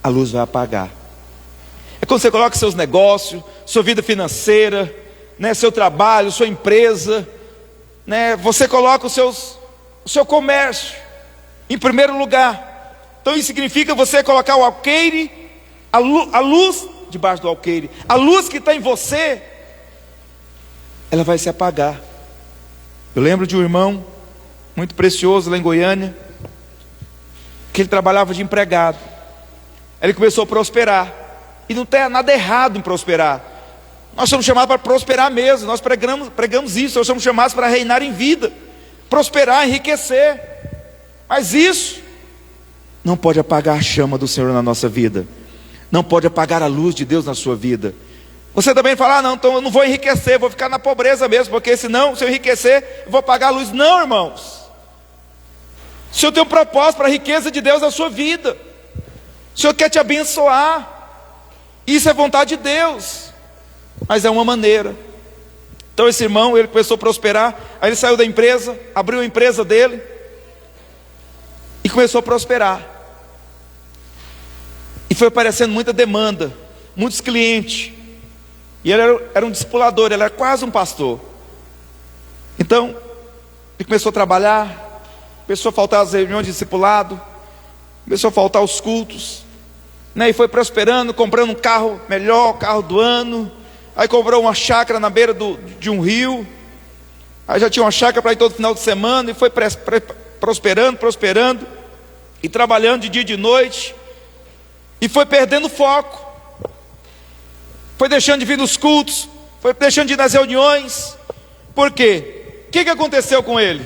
[SPEAKER 1] a luz vai apagar. É quando você coloca seus negócios, sua vida financeira, né, seu trabalho, sua empresa, né, você coloca o seu comércio em primeiro lugar. Então isso significa você colocar o alqueire, a luz debaixo do alqueire. A luz que está em você, ela vai se apagar. Eu lembro de um irmão muito precioso lá em Goiânia, que ele trabalhava de empregado. Ele começou a prosperar, e não tem nada errado em prosperar. Nós somos chamados para prosperar mesmo. Nós pregamos isso. Nós somos chamados para reinar em vida, prosperar, enriquecer. Mas isso não pode apagar a chama do Senhor na nossa vida, não pode apagar a luz de Deus na sua vida. Você também fala: não, então eu não vou enriquecer, vou ficar na pobreza mesmo, porque senão, se eu enriquecer, eu vou apagar a luz. Não, irmãos. O Senhor tem um propósito para a riqueza de Deus na sua vida. O Senhor quer te abençoar. Isso é vontade de Deus, mas é uma maneira. Então esse irmão, ele começou a prosperar. Aí ele saiu da empresa, abriu a empresa dele e começou a prosperar. E foi aparecendo muita demanda, muitos clientes. E ele era um discipulador, ele era quase um pastor. Então ele começou a trabalhar, começou a faltar as reuniões de discipulado, começou a faltar os cultos, né? E foi prosperando, comprando um carro melhor, carro do ano. Aí comprou uma chácara na beira de um rio. Aí já tinha uma chácara para ir todo final de semana. E foi prosperando, e trabalhando de dia e de noite. E foi perdendo foco, foi deixando de vir nos cultos, foi deixando de ir nas reuniões. Por quê? O que aconteceu com ele?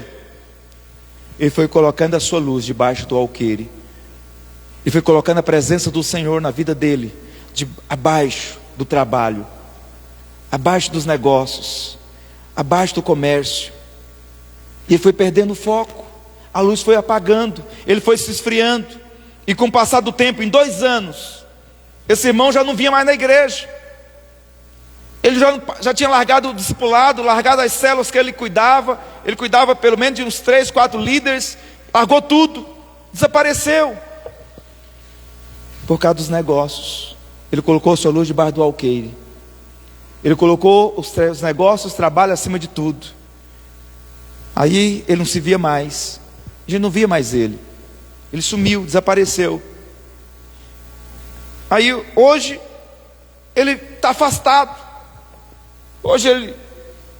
[SPEAKER 1] Ele foi colocando a sua luz debaixo do alqueire. Ele foi colocando a presença do Senhor na vida dele, abaixo do trabalho, abaixo dos negócios, abaixo do comércio. E ele foi perdendo o foco. A luz foi apagando, ele foi se esfriando. E com o passar do tempo, em 2 anos, esse irmão já não vinha mais na igreja. Ele já tinha largado o discipulado, largado as células que ele cuidava. Ele cuidava pelo menos de uns 3, 4 líderes. Largou tudo, desapareceu. Por causa dos negócios. Ele colocou sua luz debaixo do alqueire. Ele colocou os negócios, o trabalho acima de tudo. Aí ele não se via mais. A gente não via mais ele. Ele sumiu, desapareceu. Aí hoje ele está afastado. Hoje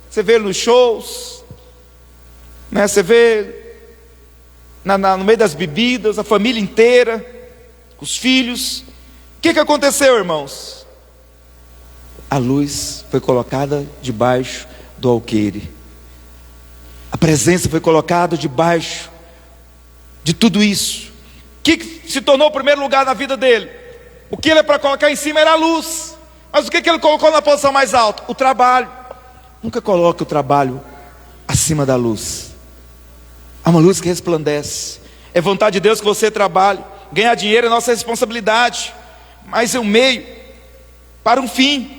[SPEAKER 1] você vê ele nos shows, né? Você vê no meio das bebidas, a família inteira, os filhos. O que aconteceu, irmãos? A luz foi colocada debaixo do alqueire. A presença foi colocada debaixo de tudo isso. O que se tornou o primeiro lugar na vida dele? O que ele é para colocar em cima era a luz. Mas o que ele colocou na posição mais alta? O trabalho. Nunca coloque o trabalho acima da luz. Há uma luz que resplandece. É vontade de Deus que você trabalhe. Ganhar dinheiro é nossa responsabilidade, mas é um meio para um fim.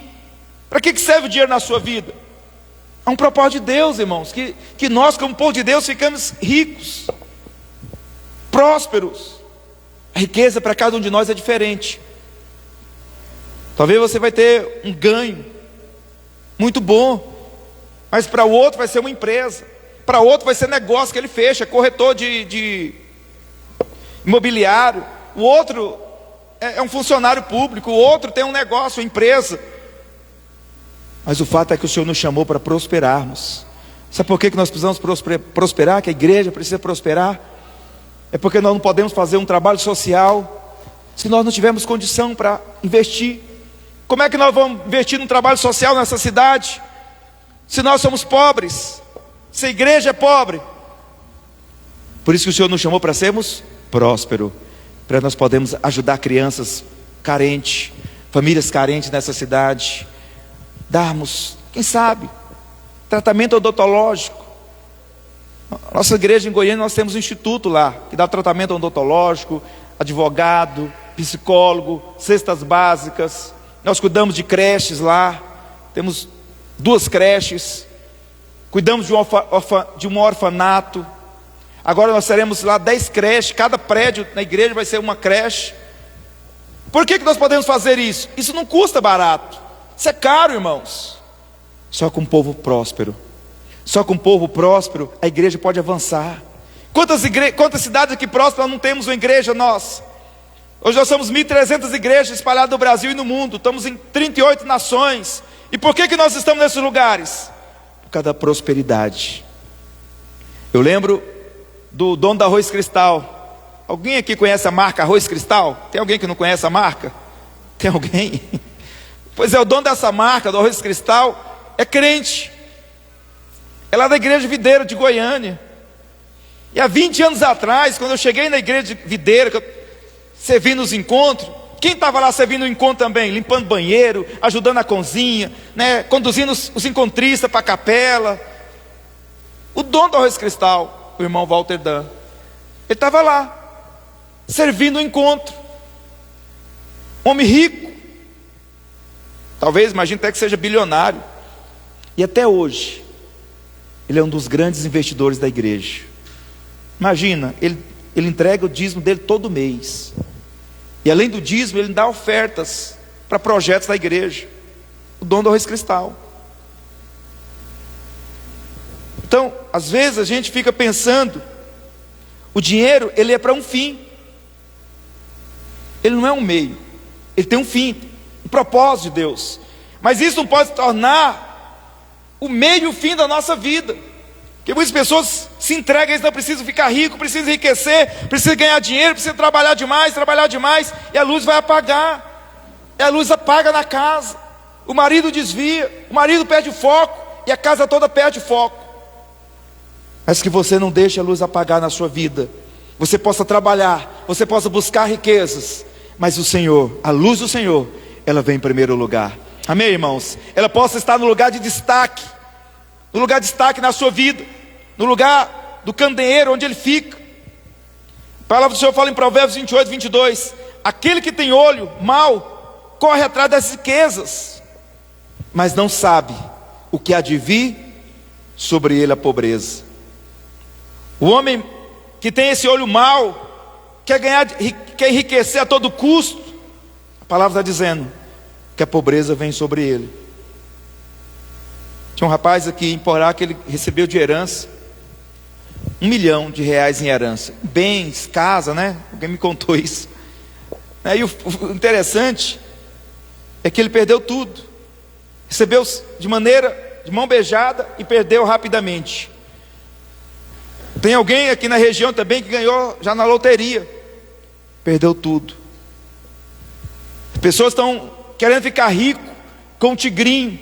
[SPEAKER 1] Para que serve o dinheiro na sua vida? Há um propósito de Deus, irmãos, que nós como povo de Deus ficamos ricos, prósperos. A riqueza para cada um de nós é diferente. Talvez você vai ter um ganho muito bom, mas para o outro vai ser uma empresa, para o outro vai ser negócio que ele fecha, corretor de imobiliário. O outro é um funcionário público, o outro tem um negócio, uma empresa. Mas o fato é que o Senhor nos chamou para prosperarmos. Sabe por que nós precisamos prosperar? Que a igreja precisa prosperar? É porque nós não podemos fazer um trabalho social se nós não tivermos condição para investir. Como é que nós vamos investir num trabalho social nessa cidade se nós somos pobres? Se a igreja é pobre? Por isso que o Senhor nos chamou para sermos prósperos, para nós podermos ajudar crianças carentes, famílias carentes nessa cidade, darmos, quem sabe, tratamento odontológico. Nossa igreja em Goiânia, nós temos um instituto lá, que dá tratamento odontológico, advogado, psicólogo, cestas básicas. Nós cuidamos de creches lá, temos 2 creches, cuidamos de um orfanato. Agora nós teremos lá 10 creches, cada prédio na igreja vai ser uma creche. Por que nós podemos fazer isso? Isso não custa barato, isso é caro, irmãos. Só com um povo próspero, só com um povo próspero a igreja pode avançar. Quantas cidades aqui próximas não temos uma igreja nós? Hoje nós somos 1.300 igrejas espalhadas no Brasil e no mundo, estamos em 38 nações. E por que nós estamos nesses lugares? Por causa da prosperidade. Eu lembro do dono da Arroz Cristal. Alguém aqui conhece a marca Arroz Cristal? Tem alguém que não conhece a marca? Tem alguém? Pois é, o dono dessa marca, do Arroz Cristal, é crente. É lá da igreja Videira de Goiânia. E há 20 anos atrás, quando eu cheguei na igreja Videira, que eu servi nos encontros, quem estava lá servindo o encontro também? Limpando banheiro, ajudando a cozinha, né? Conduzindo os encontristas para a capela. O dono do Arroz Cristal, o irmão Walter Dan, ele estava lá, servindo o encontro. Homem rico, talvez, imagine até que seja bilionário. E até hoje, ele é um dos grandes investidores da igreja. Imagina, ele entrega o dízimo dele todo mês. E além do dízimo, ele dá ofertas para projetos da igreja. O dono do Arroz Cristal. Então, às vezes a gente fica pensando, o dinheiro, ele é para um fim. Ele não é um meio. Ele tem um fim, um propósito de Deus. Mas isso não pode se tornar o meio e o fim da nossa vida. Porque muitas pessoas se entregam, eles não precisam ficar ricos, precisam enriquecer, precisam ganhar dinheiro, precisam trabalhar demais, e a luz vai apagar. E a luz apaga na casa. O marido desvia, o marido perde o foco, e a casa toda perde o foco. Mas que você não deixe a luz apagar na sua vida. Você possa trabalhar, você possa buscar riquezas, mas o Senhor, a luz do Senhor, ela vem em primeiro lugar. Amém, irmãos? Ela possa estar no lugar de destaque, no lugar de destaque na sua vida, no lugar do candeeiro onde ele fica. A palavra do Senhor fala em Provérbios 28, 22: aquele que tem olho mau corre atrás das riquezas, mas não sabe o que há de vir sobre ele a pobreza. O homem que tem esse olho mau quer enriquecer a todo custo. A palavra está dizendo que a pobreza vem sobre ele. Tinha um rapaz aqui em Porá que ele recebeu de herança R$1 milhão em herança, bens, casa, né? Alguém me contou isso. E o interessante é que ele perdeu tudo. Recebeu de mão beijada e perdeu rapidamente. Tem alguém aqui na região também que ganhou já na loteria, perdeu tudo. Pessoas estão querendo ficar rico com um tigrinho,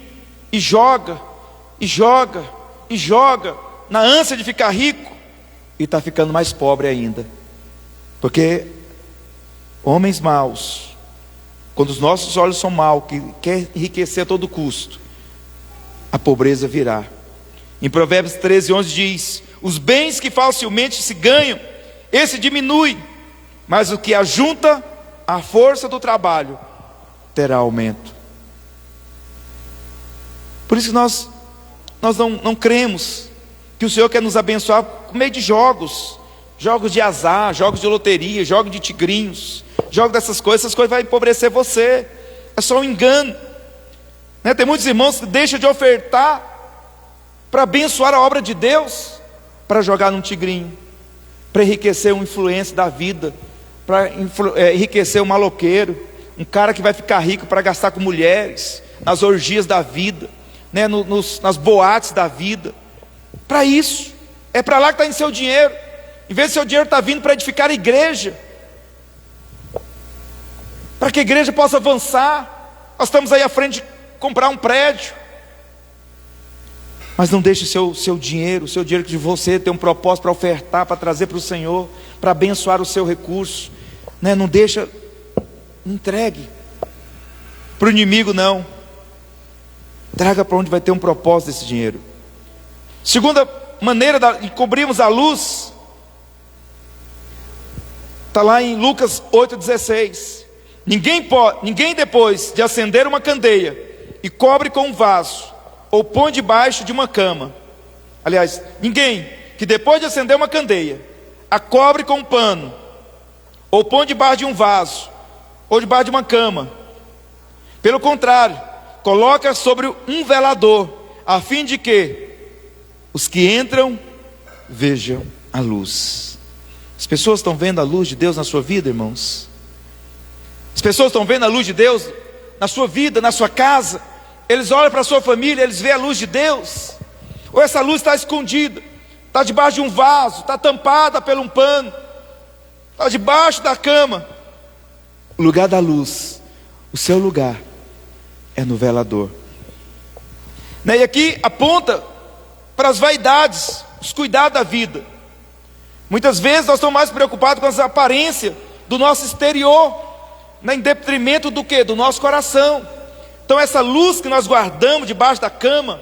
[SPEAKER 1] e joga, e joga, e joga, na ânsia de ficar rico, e está ficando mais pobre ainda. Porque homens maus, quando os nossos olhos são maus, que quer enriquecer a todo custo, a pobreza virá. Em Provérbios 13:11 diz: os bens que facilmente se ganham, esse diminui, mas o que ajunta a força do trabalho terá aumento. Por isso nós não cremos que o Senhor quer nos abençoar por meio de jogos de azar, jogos de loteria, jogos de tigrinhos, jogos dessas coisas. Essas coisas vão empobrecer você, é só um engano, né? Tem muitos irmãos que deixam de ofertar para abençoar a obra de Deus, para jogar num tigrinho, para enriquecer uma influência da vida, para enriquecer um maloqueiro, um cara que vai ficar rico para gastar com mulheres, nas orgias da vida, né? Nas boates da vida. Para isso, é para lá que está indo seu dinheiro. Em vez de seu dinheiro estar vindo para edificar a igreja, para que a igreja possa avançar. Nós estamos aí à frente de comprar um prédio, mas não deixe o seu dinheiro de você ter um propósito para ofertar, para trazer para o Senhor, para abençoar o seu recurso, né? Não deixa, não entregue para o inimigo, não. Traga para onde vai ter um propósito desse dinheiro. Segunda maneira de cobrirmos a luz está lá em Lucas 8,16. Ninguém depois de acender uma candeia e cobre com um vaso, ou põe debaixo de uma cama. Aliás, ninguém que depois de acender uma candeia, a cobre com um pano, ou põe debaixo de um vaso, ou debaixo de uma cama. Pelo contrário, coloca sobre um velador, a fim de que os que entram vejam a luz. As pessoas estão vendo a luz de Deus na sua vida, irmãos? As pessoas estão vendo a luz de Deus na sua vida, na sua casa? Eles olham para a sua família, eles veem a luz de Deus? Ou essa luz está escondida, está debaixo de um vaso, está tampada por um pano, está debaixo da cama? O lugar da luz, o seu lugar, é no velador, né? E aqui aponta para as vaidades, os cuidados da vida. Muitas vezes nós estamos mais preocupados com as aparências do nosso exterior, né? Em detrimento do que? Do nosso coração. Então essa luz que nós guardamos debaixo da cama,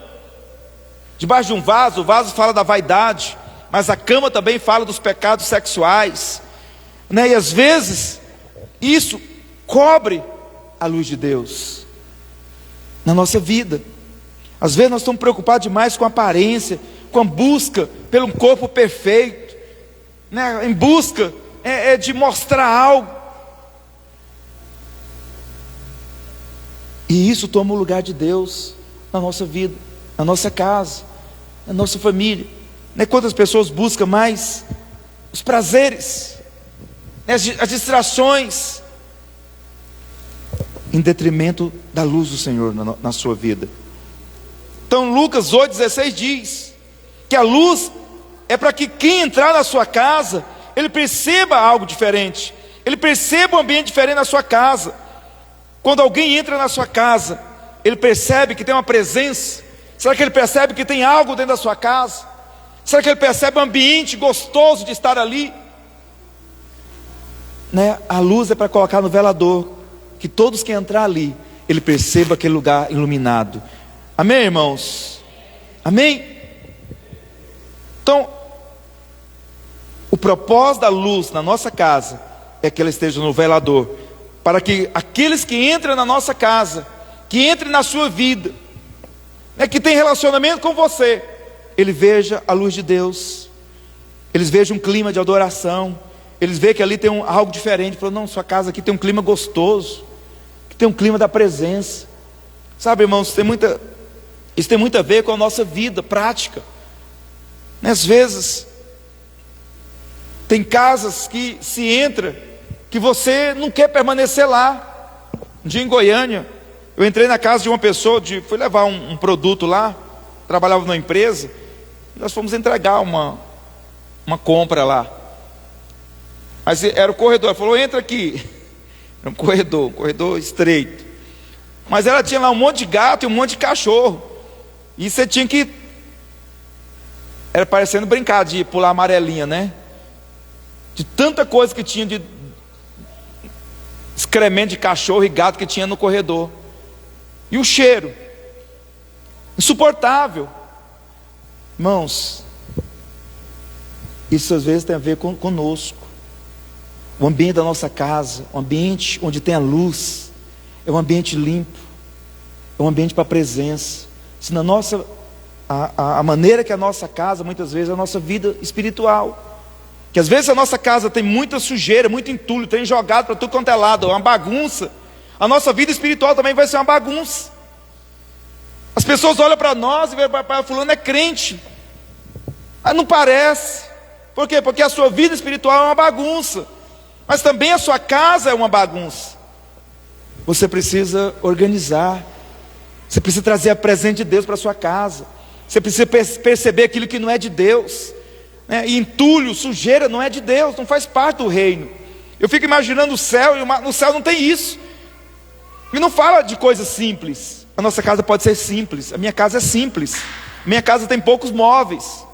[SPEAKER 1] debaixo de um vaso, o vaso fala da vaidade, mas a cama também fala dos pecados sexuais, né? E às vezes isso cobre a luz de Deus na nossa vida. Às vezes nós estamos preocupados demais com a aparência, com a busca pelo corpo perfeito, né? Em busca de mostrar algo, e isso toma o lugar de Deus na nossa vida, na nossa casa, na nossa família, né? Quantas pessoas buscam mais os prazeres, né? As distrações, em detrimento da luz do Senhor na sua vida. Então Lucas 8,16 diz que a luz é para que quem entrar na sua casa, ele perceba algo diferente, ele perceba um ambiente diferente na sua casa. Quando alguém entra na sua casa, ele percebe que tem uma presença. Será que ele percebe que tem algo dentro da sua casa? Será que ele percebe um ambiente gostoso de estar ali, né? A luz é para colocar no velador, que todos que entrar ali, ele perceba aquele lugar iluminado. Amém, irmãos? Amém? Então, o propósito da luz na nossa casa é que ela esteja no velador, para que aqueles que entram na nossa casa, que entrem na sua vida, né, que tem relacionamento com você, ele veja a luz de Deus, eles vejam um clima de adoração, eles veem que ali tem algo diferente. Falou, não, sua casa aqui tem um clima gostoso, que tem um clima da presença. Sabe, irmãos, isso tem muito a ver com a nossa vida prática. Às vezes tem casas que se entra, que você não quer permanecer lá. Um dia em Goiânia, eu entrei na casa de uma pessoa, fui levar um produto lá, trabalhava numa empresa, e nós fomos entregar uma compra lá. Mas era o corredor, ela falou, entra aqui. Era um corredor estreito. Mas ela tinha lá um monte de gato e um monte de cachorro. E você tinha que... Era parecendo brincar de pular amarelinha, né? De tanta coisa que tinha de excremento de cachorro e gato que tinha no corredor. E o cheiro insuportável. Irmãos, isso às vezes tem a ver conosco. O ambiente da nossa casa, o ambiente onde tem a luz, é um ambiente limpo, é um ambiente para a presença. Se na nossa, a maneira que a nossa casa, muitas vezes, é a nossa vida espiritual. Que às vezes a nossa casa tem muita sujeira, muito entulho, tem jogado para tudo quanto é lado, uma bagunça. A nossa vida espiritual também vai ser uma bagunça. As pessoas olham para nós e veem, fulano é crente. Mas não parece. Por quê? Porque a sua vida espiritual é uma bagunça. Mas também a sua casa é uma bagunça. Você precisa organizar. Você precisa trazer a presença de Deus para a sua casa. Você precisa perceber aquilo que não é de Deus, né? E entulho, sujeira não é de Deus, não faz parte do reino. Eu fico imaginando o céu, e no céu não tem isso. E não fala de coisas simples. A nossa casa pode ser simples. A minha casa é simples. A minha casa tem poucos móveis.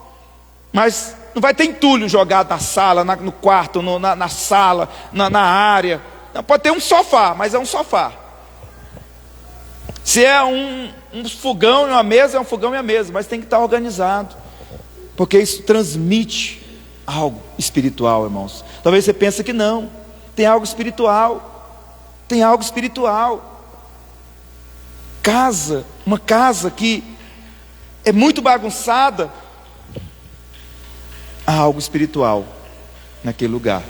[SPEAKER 1] Mas não vai ter entulho jogado na sala, no quarto, na sala, na área. Não, pode ter um sofá, mas é um sofá. Se é um fogão e uma mesa, é um fogão e uma mesa. Mas tem que estar organizado. Porque isso transmite algo espiritual, irmãos. Talvez você pense que não. Tem algo espiritual. Tem algo espiritual. Uma casa que é muito bagunçada, há algo espiritual naquele lugar.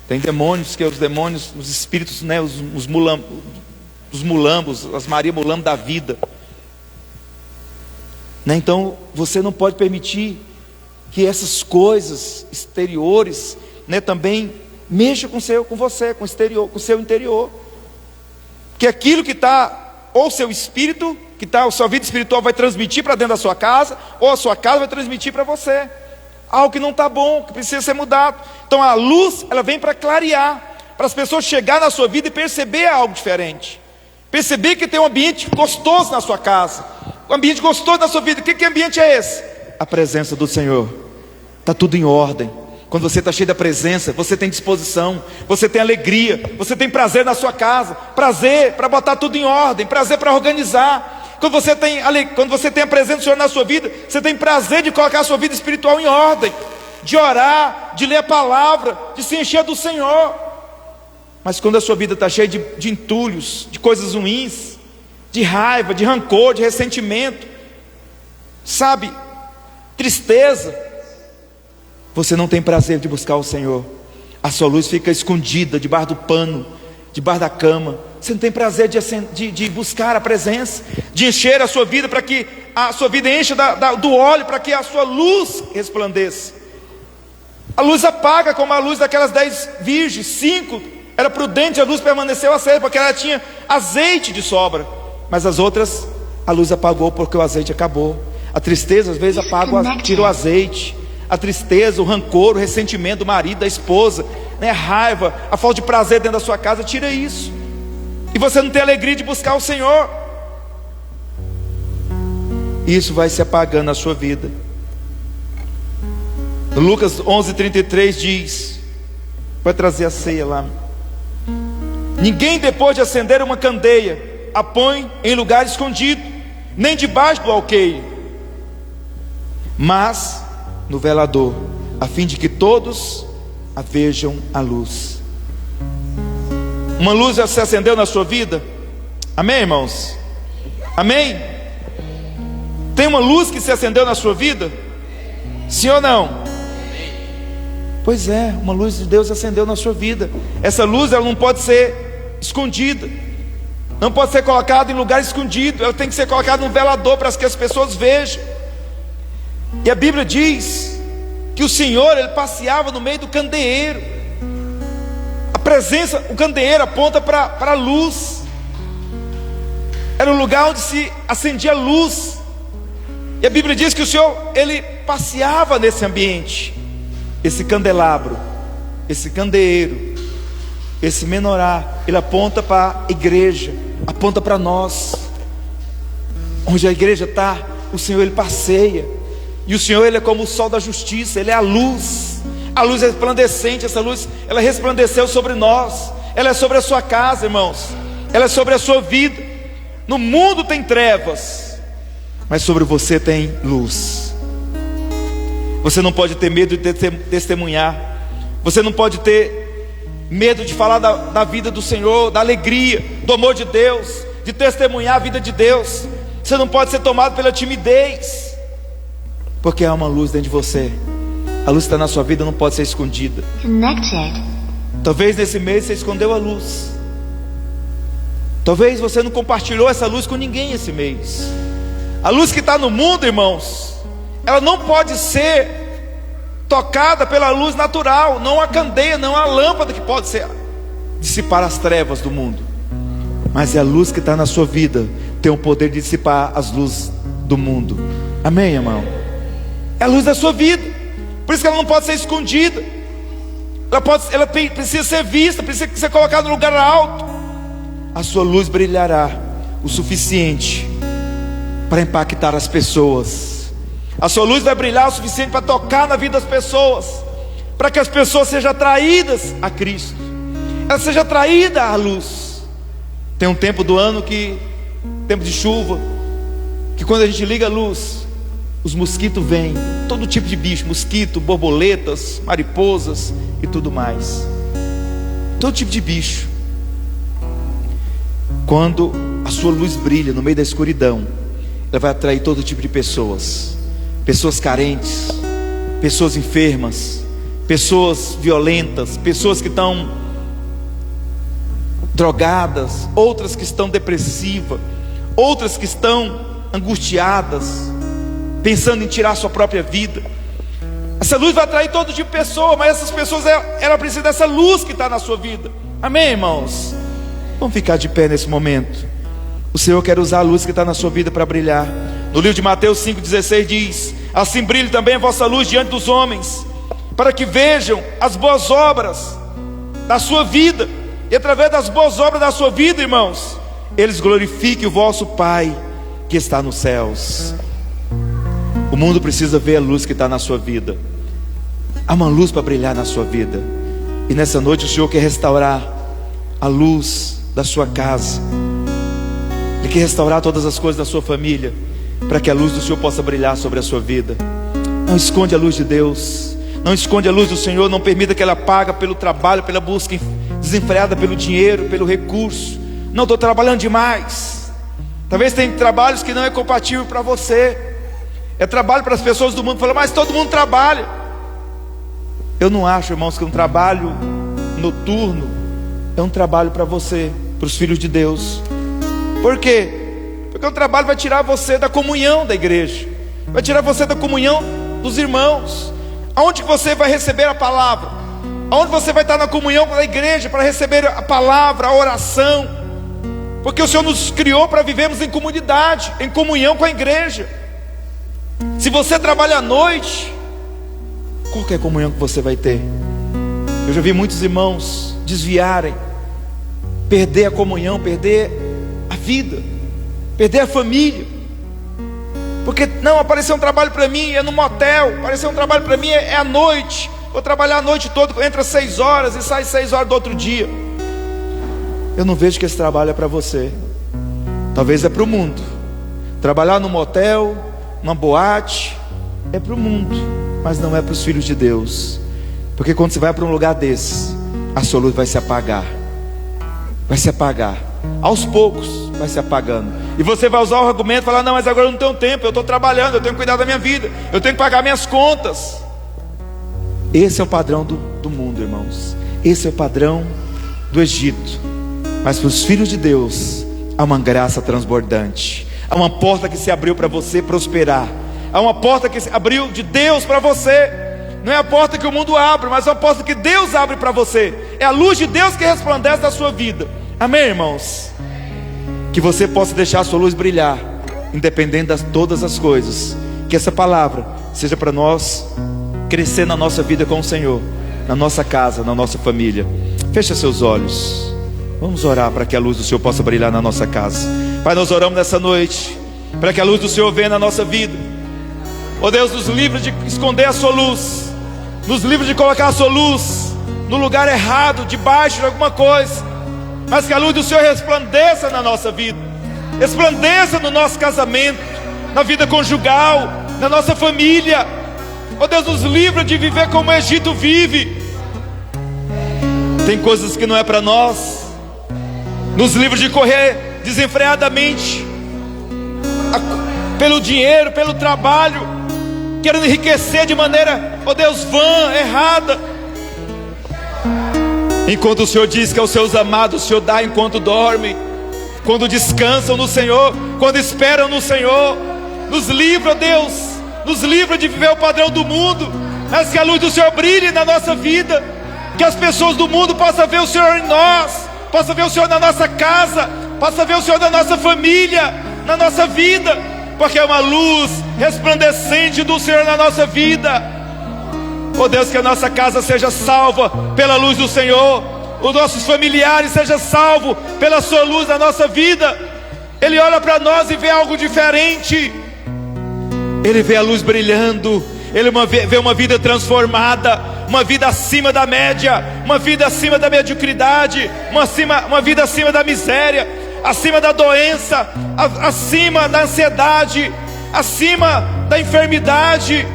[SPEAKER 1] Tem demônios, que os demônios, os espíritos, né, os mulambos, as Maria Mulambo da vida, né? Então você não pode permitir que essas coisas exteriores, né, também mexam com você, com o seu interior. Que aquilo que está, ou seu espírito, que está, a sua vida espiritual vai transmitir para dentro da sua casa, ou a sua casa vai transmitir para você algo que não está bom, que precisa ser mudado. Então a luz, ela vem para clarear, para as pessoas chegar na sua vida e perceber algo diferente, perceber que tem um ambiente gostoso na sua casa, um ambiente gostoso na sua vida. Que ambiente é esse? A presença do Senhor. Está tudo em ordem. Quando você está cheio da presença, você tem disposição, você tem alegria, você tem prazer na sua casa, prazer para botar tudo em ordem, prazer para organizar. Quando você tem a presença do Senhor na sua vida, você tem prazer de colocar a sua vida espiritual em ordem, de orar, de ler a palavra, de se encher do Senhor. Mas quando a sua vida está cheia de entulhos, de coisas ruins, de raiva, de rancor, de ressentimento, sabe, tristeza, você não tem prazer de buscar o Senhor. A sua luz fica escondida debaixo do pano, debaixo da cama. Você não tem prazer de buscar a presença, de encher a sua vida, para que a sua vida encha do óleo, para que a sua luz resplandeça. A luz apaga como a luz daquelas 10 virgens. 5 era prudente, a luz permaneceu acesa, porque ela tinha azeite de sobra. Mas as outras, a luz apagou porque o azeite acabou. A tristeza às vezes tira o azeite. A tristeza, o rancor, o ressentimento do marido, da esposa, né? A raiva, a falta de prazer dentro da sua casa, tira isso. E você não tem alegria de buscar o Senhor. Isso vai se apagando na sua vida. Lucas 11:33 diz, vai trazer a ceia lá: ninguém, depois de acender uma candeia, a põe em lugar escondido, nem debaixo do alqueire, mas no velador, a fim de que todos a vejam a luz. Uma luz já se acendeu na sua vida? Amém, irmãos? Amém? Tem uma luz que se acendeu na sua vida? Sim ou não? Pois é, uma luz de Deus acendeu na sua vida. Essa luz, ela não pode ser escondida, não pode ser colocada em lugar escondido. Ela tem que ser colocada no velador, para que as pessoas vejam. E a Bíblia diz que o Senhor, Ele passeava no meio do candeeiro. A presença, o candeeiro aponta para a luz. Era um lugar onde se acendia luz. E a Bíblia diz que o Senhor, Ele passeava nesse ambiente. esse candelabro, esse candeeiro, esse menorá, ele aponta para a igreja, aponta para nós. Onde a igreja está, o Senhor ele passeia. E o Senhor ele é como o sol da justiça, ele é a luz resplandecente. Essa luz, ela resplandeceu sobre nós. Ela é sobre a sua casa, irmãos. Ela é sobre a sua vida. No mundo tem trevas, mas sobre você tem luz. Você não pode ter medo de testemunhar. Você não pode ter medo de falar da vida do Senhor, da alegria, do amor de Deus, de testemunhar a vida de Deus. Você não pode ser tomado pela timidez, porque há uma luz dentro de você. A luz que está na sua vida não pode ser escondida.
[SPEAKER 4] Connected.
[SPEAKER 1] Talvez nesse mês você escondeu a luz. Talvez você não compartilhou essa luz com ninguém esse mês. A luz que está no mundo, irmãos, ela não pode ser tocada pela luz natural. Não há candeia, não há lâmpada que pode dissipar as trevas do mundo. Mas é a luz que está na sua vida, tem o poder de dissipar as luzes do mundo. Amém, irmão? É a luz da sua vida. Por isso que ela não pode ser escondida. Ela precisa ser vista, precisa ser colocada no lugar alto. A sua luz brilhará o suficiente para impactar as pessoas. A sua luz vai brilhar o suficiente para tocar na vida das pessoas, para que as pessoas sejam atraídas a Cristo, ela seja atraída à luz. Tem um tempo do ano tempo de chuva, que quando a gente liga a luz, os mosquitos vêm, todo tipo de bicho, mosquito, borboletas, mariposas e tudo mais, todo tipo de bicho. Quando a sua luz brilha no meio da escuridão, ela vai atrair todo tipo de pessoas. Pessoas carentes, pessoas enfermas, pessoas violentas, pessoas que estão drogadas, outras que estão depressivas, outras que estão angustiadas, pensando em tirar sua própria vida. Essa luz vai atrair todo tipo de pessoa, mas essas pessoas, ela precisa dessa luz que está na sua vida. Amém, irmãos? Vamos ficar de pé nesse momento. O Senhor quer usar a luz que está na sua vida para brilhar. No livro de Mateus 5,16 diz: assim brilhe também a vossa luz diante dos homens, para que vejam as boas obras da sua vida, e através das boas obras da sua vida, irmãos, eles glorifiquem o vosso Pai que está nos céus. O mundo precisa ver a luz que está na sua vida. Há uma luz para brilhar na sua vida. E nessa noite o Senhor quer restaurar a luz da sua casa. Ele quer restaurar todas as coisas da sua família, para que a luz do Senhor possa brilhar sobre a sua vida. Não esconde a luz de Deus, não esconde a luz do Senhor. Não permita que ela apague pelo trabalho, pela busca desenfreada pelo dinheiro, pelo recurso. Não, estou trabalhando demais. Talvez tenha trabalhos que não é compatível para você. É trabalho para as pessoas do mundo. Fala, mas todo mundo trabalha. Eu não acho, irmãos, que um trabalho noturno é um trabalho para você, para os filhos de Deus. Por quê? Porque o trabalho vai tirar você da comunhão da igreja, vai tirar você da comunhão dos irmãos. Aonde que você vai receber a palavra? Aonde você vai estar na comunhão com a igreja para receber a palavra, a oração? Porque o Senhor nos criou para vivermos em comunidade, em comunhão com a igreja. Se você trabalha à noite, qual que é a comunhão que você vai ter? Eu já vi muitos irmãos desviarem, perder a comunhão, perder a vida, perder a família, porque não, apareceu um trabalho para mim, é no motel. Apareceu um trabalho para mim, é à noite. Vou trabalhar a noite toda, entra 6 horas e sai 6 horas do outro dia. Eu não vejo que esse trabalho é para você. Talvez é para o mundo. Trabalhar no motel, numa boate, é para o mundo, mas não é para os filhos de Deus. Porque quando você vai para um lugar desse, a sua luz vai se apagar. Vai se apagar. Aos poucos vai se apagando. E você vai usar o argumento, falar, não, mas agora eu não tenho tempo, eu estou trabalhando, eu tenho que cuidar da minha vida, eu tenho que pagar minhas contas. Esse é o padrão do mundo, irmãos. Esse é o padrão do Egito. Mas para os filhos de Deus, há uma graça transbordante. Há uma porta que se abriu para você prosperar. Há uma porta que se abriu de Deus para você. Não é a porta que o mundo abre, mas é a porta que Deus abre para você. É a luz de Deus que resplandece na sua vida. Amém, irmãos? Que você possa deixar a sua luz brilhar, independente de todas as coisas. Que essa palavra seja para nós crescer na nossa vida com o Senhor, na nossa casa, na nossa família. Fecha seus olhos. Vamos orar para que a luz do Senhor possa brilhar na nossa casa. Pai, nós oramos nessa noite para que a luz do Senhor venha na nossa vida. Ó Deus, nos livre de esconder a sua luz, nos livre de colocar a sua luz no lugar errado, debaixo de alguma coisa, mas que a luz do Senhor resplandeça na nossa vida, resplandeça no nosso casamento, na vida conjugal, na nossa família. Ó Deus, nos livra de viver como o Egito vive. Tem coisas que não é para nós. Nos livra de correr desenfreadamente pelo dinheiro, pelo trabalho, querendo enriquecer de maneira, ó Deus, vã, errada. Enquanto o Senhor diz que aos seus amados o Senhor dá enquanto dormem, quando descansam no Senhor, quando esperam no Senhor. Nos livra, Deus, nos livra de viver o padrão do mundo, mas que a luz do Senhor brilhe na nossa vida, que as pessoas do mundo possam ver o Senhor em nós, possam ver o Senhor na nossa casa, possam ver o Senhor na nossa família, na nossa vida, porque é uma luz resplandecente do Senhor na nossa vida. Oh Deus, que a nossa casa seja salva pela luz do Senhor, os nossos familiares sejam salvos pela sua luz na nossa vida. Ele olha para nós e vê algo diferente, ele vê a luz brilhando, ele vê uma vida transformada, uma vida acima da média, uma vida acima da mediocridade, uma vida acima da miséria, acima da doença, acima da ansiedade, acima da enfermidade.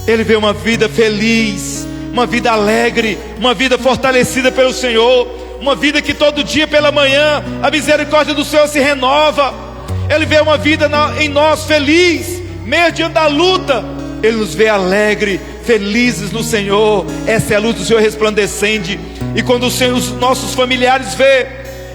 [SPEAKER 1] Ele vê uma vida feliz, uma vida alegre, uma vida fortalecida pelo Senhor, uma vida que todo dia pela manhã a misericórdia do Senhor se renova. Ele vê uma vida em nós feliz, mesmo diante da luta. Ele nos vê alegre, felizes no Senhor. Essa é a luz do Senhor resplandecente. E quando os nossos familiares vê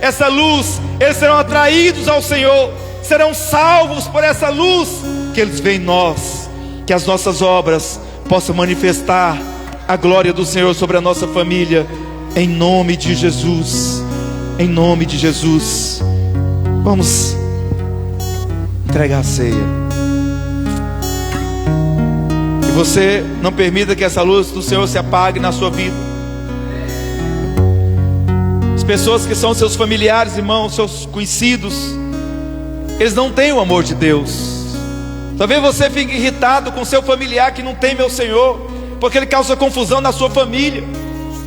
[SPEAKER 1] essa luz, eles serão atraídos ao Senhor, serão salvos por essa luz que eles veem em nós. Que as nossas obras possam manifestar a glória do Senhor sobre a nossa família, em nome de Jesus, em nome de Jesus. Vamos entregar a ceia. Que você não permita que essa luz do Senhor se apague na sua vida. As pessoas que são seus familiares, irmãos, seus conhecidos, eles não têm o amor de Deus. Talvez você fique irritado com seu familiar que não teme ao Senhor, porque ele causa confusão na sua família,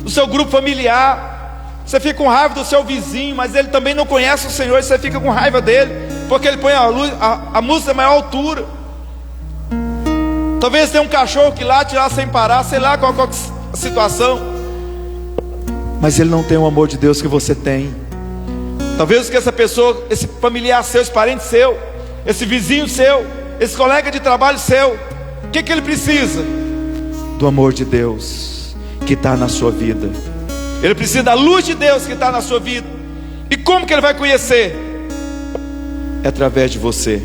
[SPEAKER 1] no seu grupo familiar. Você fica com raiva do seu vizinho, mas ele também não conhece o Senhor, e você fica com raiva dele, porque ele põe a música a maior altura. Talvez tenha um cachorro que late lá sem parar, sei lá qual é a situação, mas ele não tem o amor de Deus que você tem. Talvez que essa pessoa, esse familiar seu, esse parente seu, esse vizinho seu, esse colega de trabalho seu, o que ele precisa? Do amor de Deus que está na sua vida. Ele precisa da luz de Deus que está na sua vida. E como que ele vai conhecer? É através de você,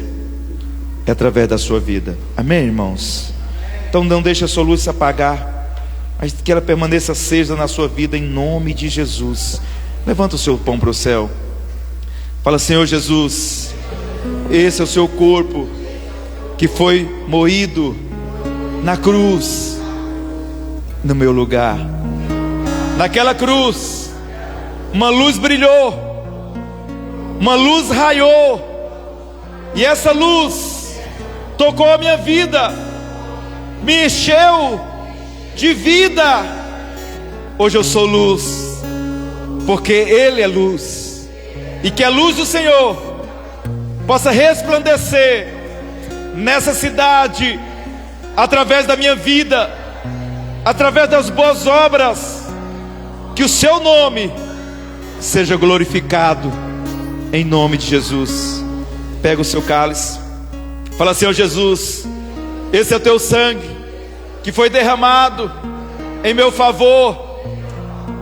[SPEAKER 1] é através da sua vida. Amém, irmãos? Então não deixe a sua luz se apagar, mas que ela permaneça acesa na sua vida, em nome de Jesus. Levanta o seu pão para o céu. Fala: Senhor Jesus, esse é o seu corpo que foi moído na cruz, no meu lugar. Naquela cruz, uma luz brilhou, uma luz raiou, e essa luz tocou a minha vida, me encheu de vida. Hoje eu sou luz, porque Ele é luz, e que a luz do Senhor possa resplandecer nessa cidade, através da minha vida, através das boas obras. Que o seu nome seja glorificado, em nome de Jesus. Pega o seu cálice, fala: Senhor Jesus, esse é o teu sangue que foi derramado em meu favor.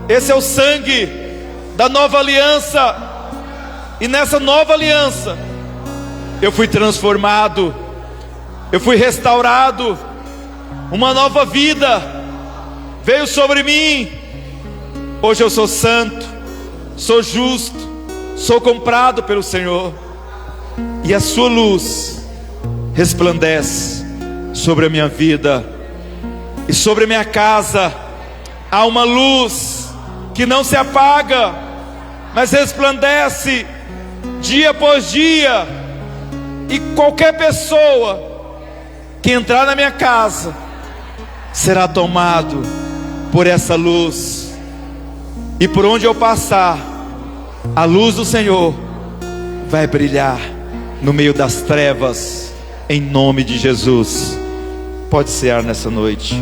[SPEAKER 1] Esse é o sangue da nova aliança, e nessa nova aliança eu fui transformado, eu fui restaurado, uma nova vida veio sobre mim. Hoje eu sou santo, sou justo, sou comprado pelo Senhor, e a sua luz resplandece sobre a minha vida. e sobre a minha casa há uma luz que não se apaga, mas resplandece dia após dia. E qualquer pessoa que entrar na minha casa será tomado por essa luz. E por onde eu passar, a luz do Senhor vai brilhar no meio das trevas, em nome de Jesus. Pode cear nessa noite.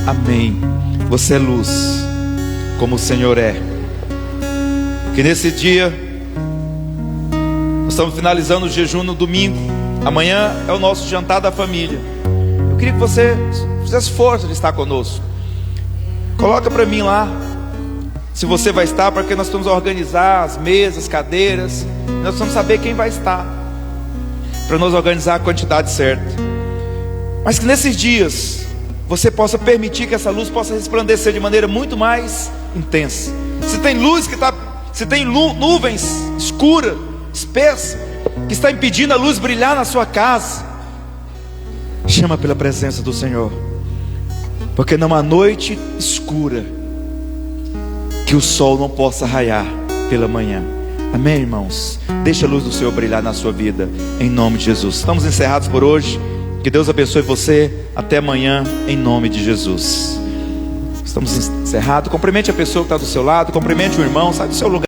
[SPEAKER 1] Amém. Você é luz, como o Senhor é. Que nesse dia, nós estamos finalizando o jejum no domingo. Amanhã é o nosso jantar da família. Eu queria que você fizesse força de estar conosco. Coloca para mim lá, se você vai estar, porque nós estamos a organizar as mesas, cadeiras. Nós precisamos saber quem vai estar, para nós organizar a quantidade certa. Mas que nesses dias você possa permitir que essa luz possa resplandecer de maneira muito mais intensa. Se tem luz que está, se tem nuvens escuras, espessas, que está impedindo a luz brilhar na sua casa, chama pela presença do Senhor, porque não há noite escura que o sol não possa raiar pela manhã. Amém, irmãos? Deixa a luz do Senhor brilhar na sua vida, em nome de Jesus. Estamos encerrados por hoje. Que Deus abençoe você. Até amanhã, em nome de Jesus. Estamos encerrados. Cumprimente a pessoa que está do seu lado. Cumprimente o irmão. Sai do seu lugar.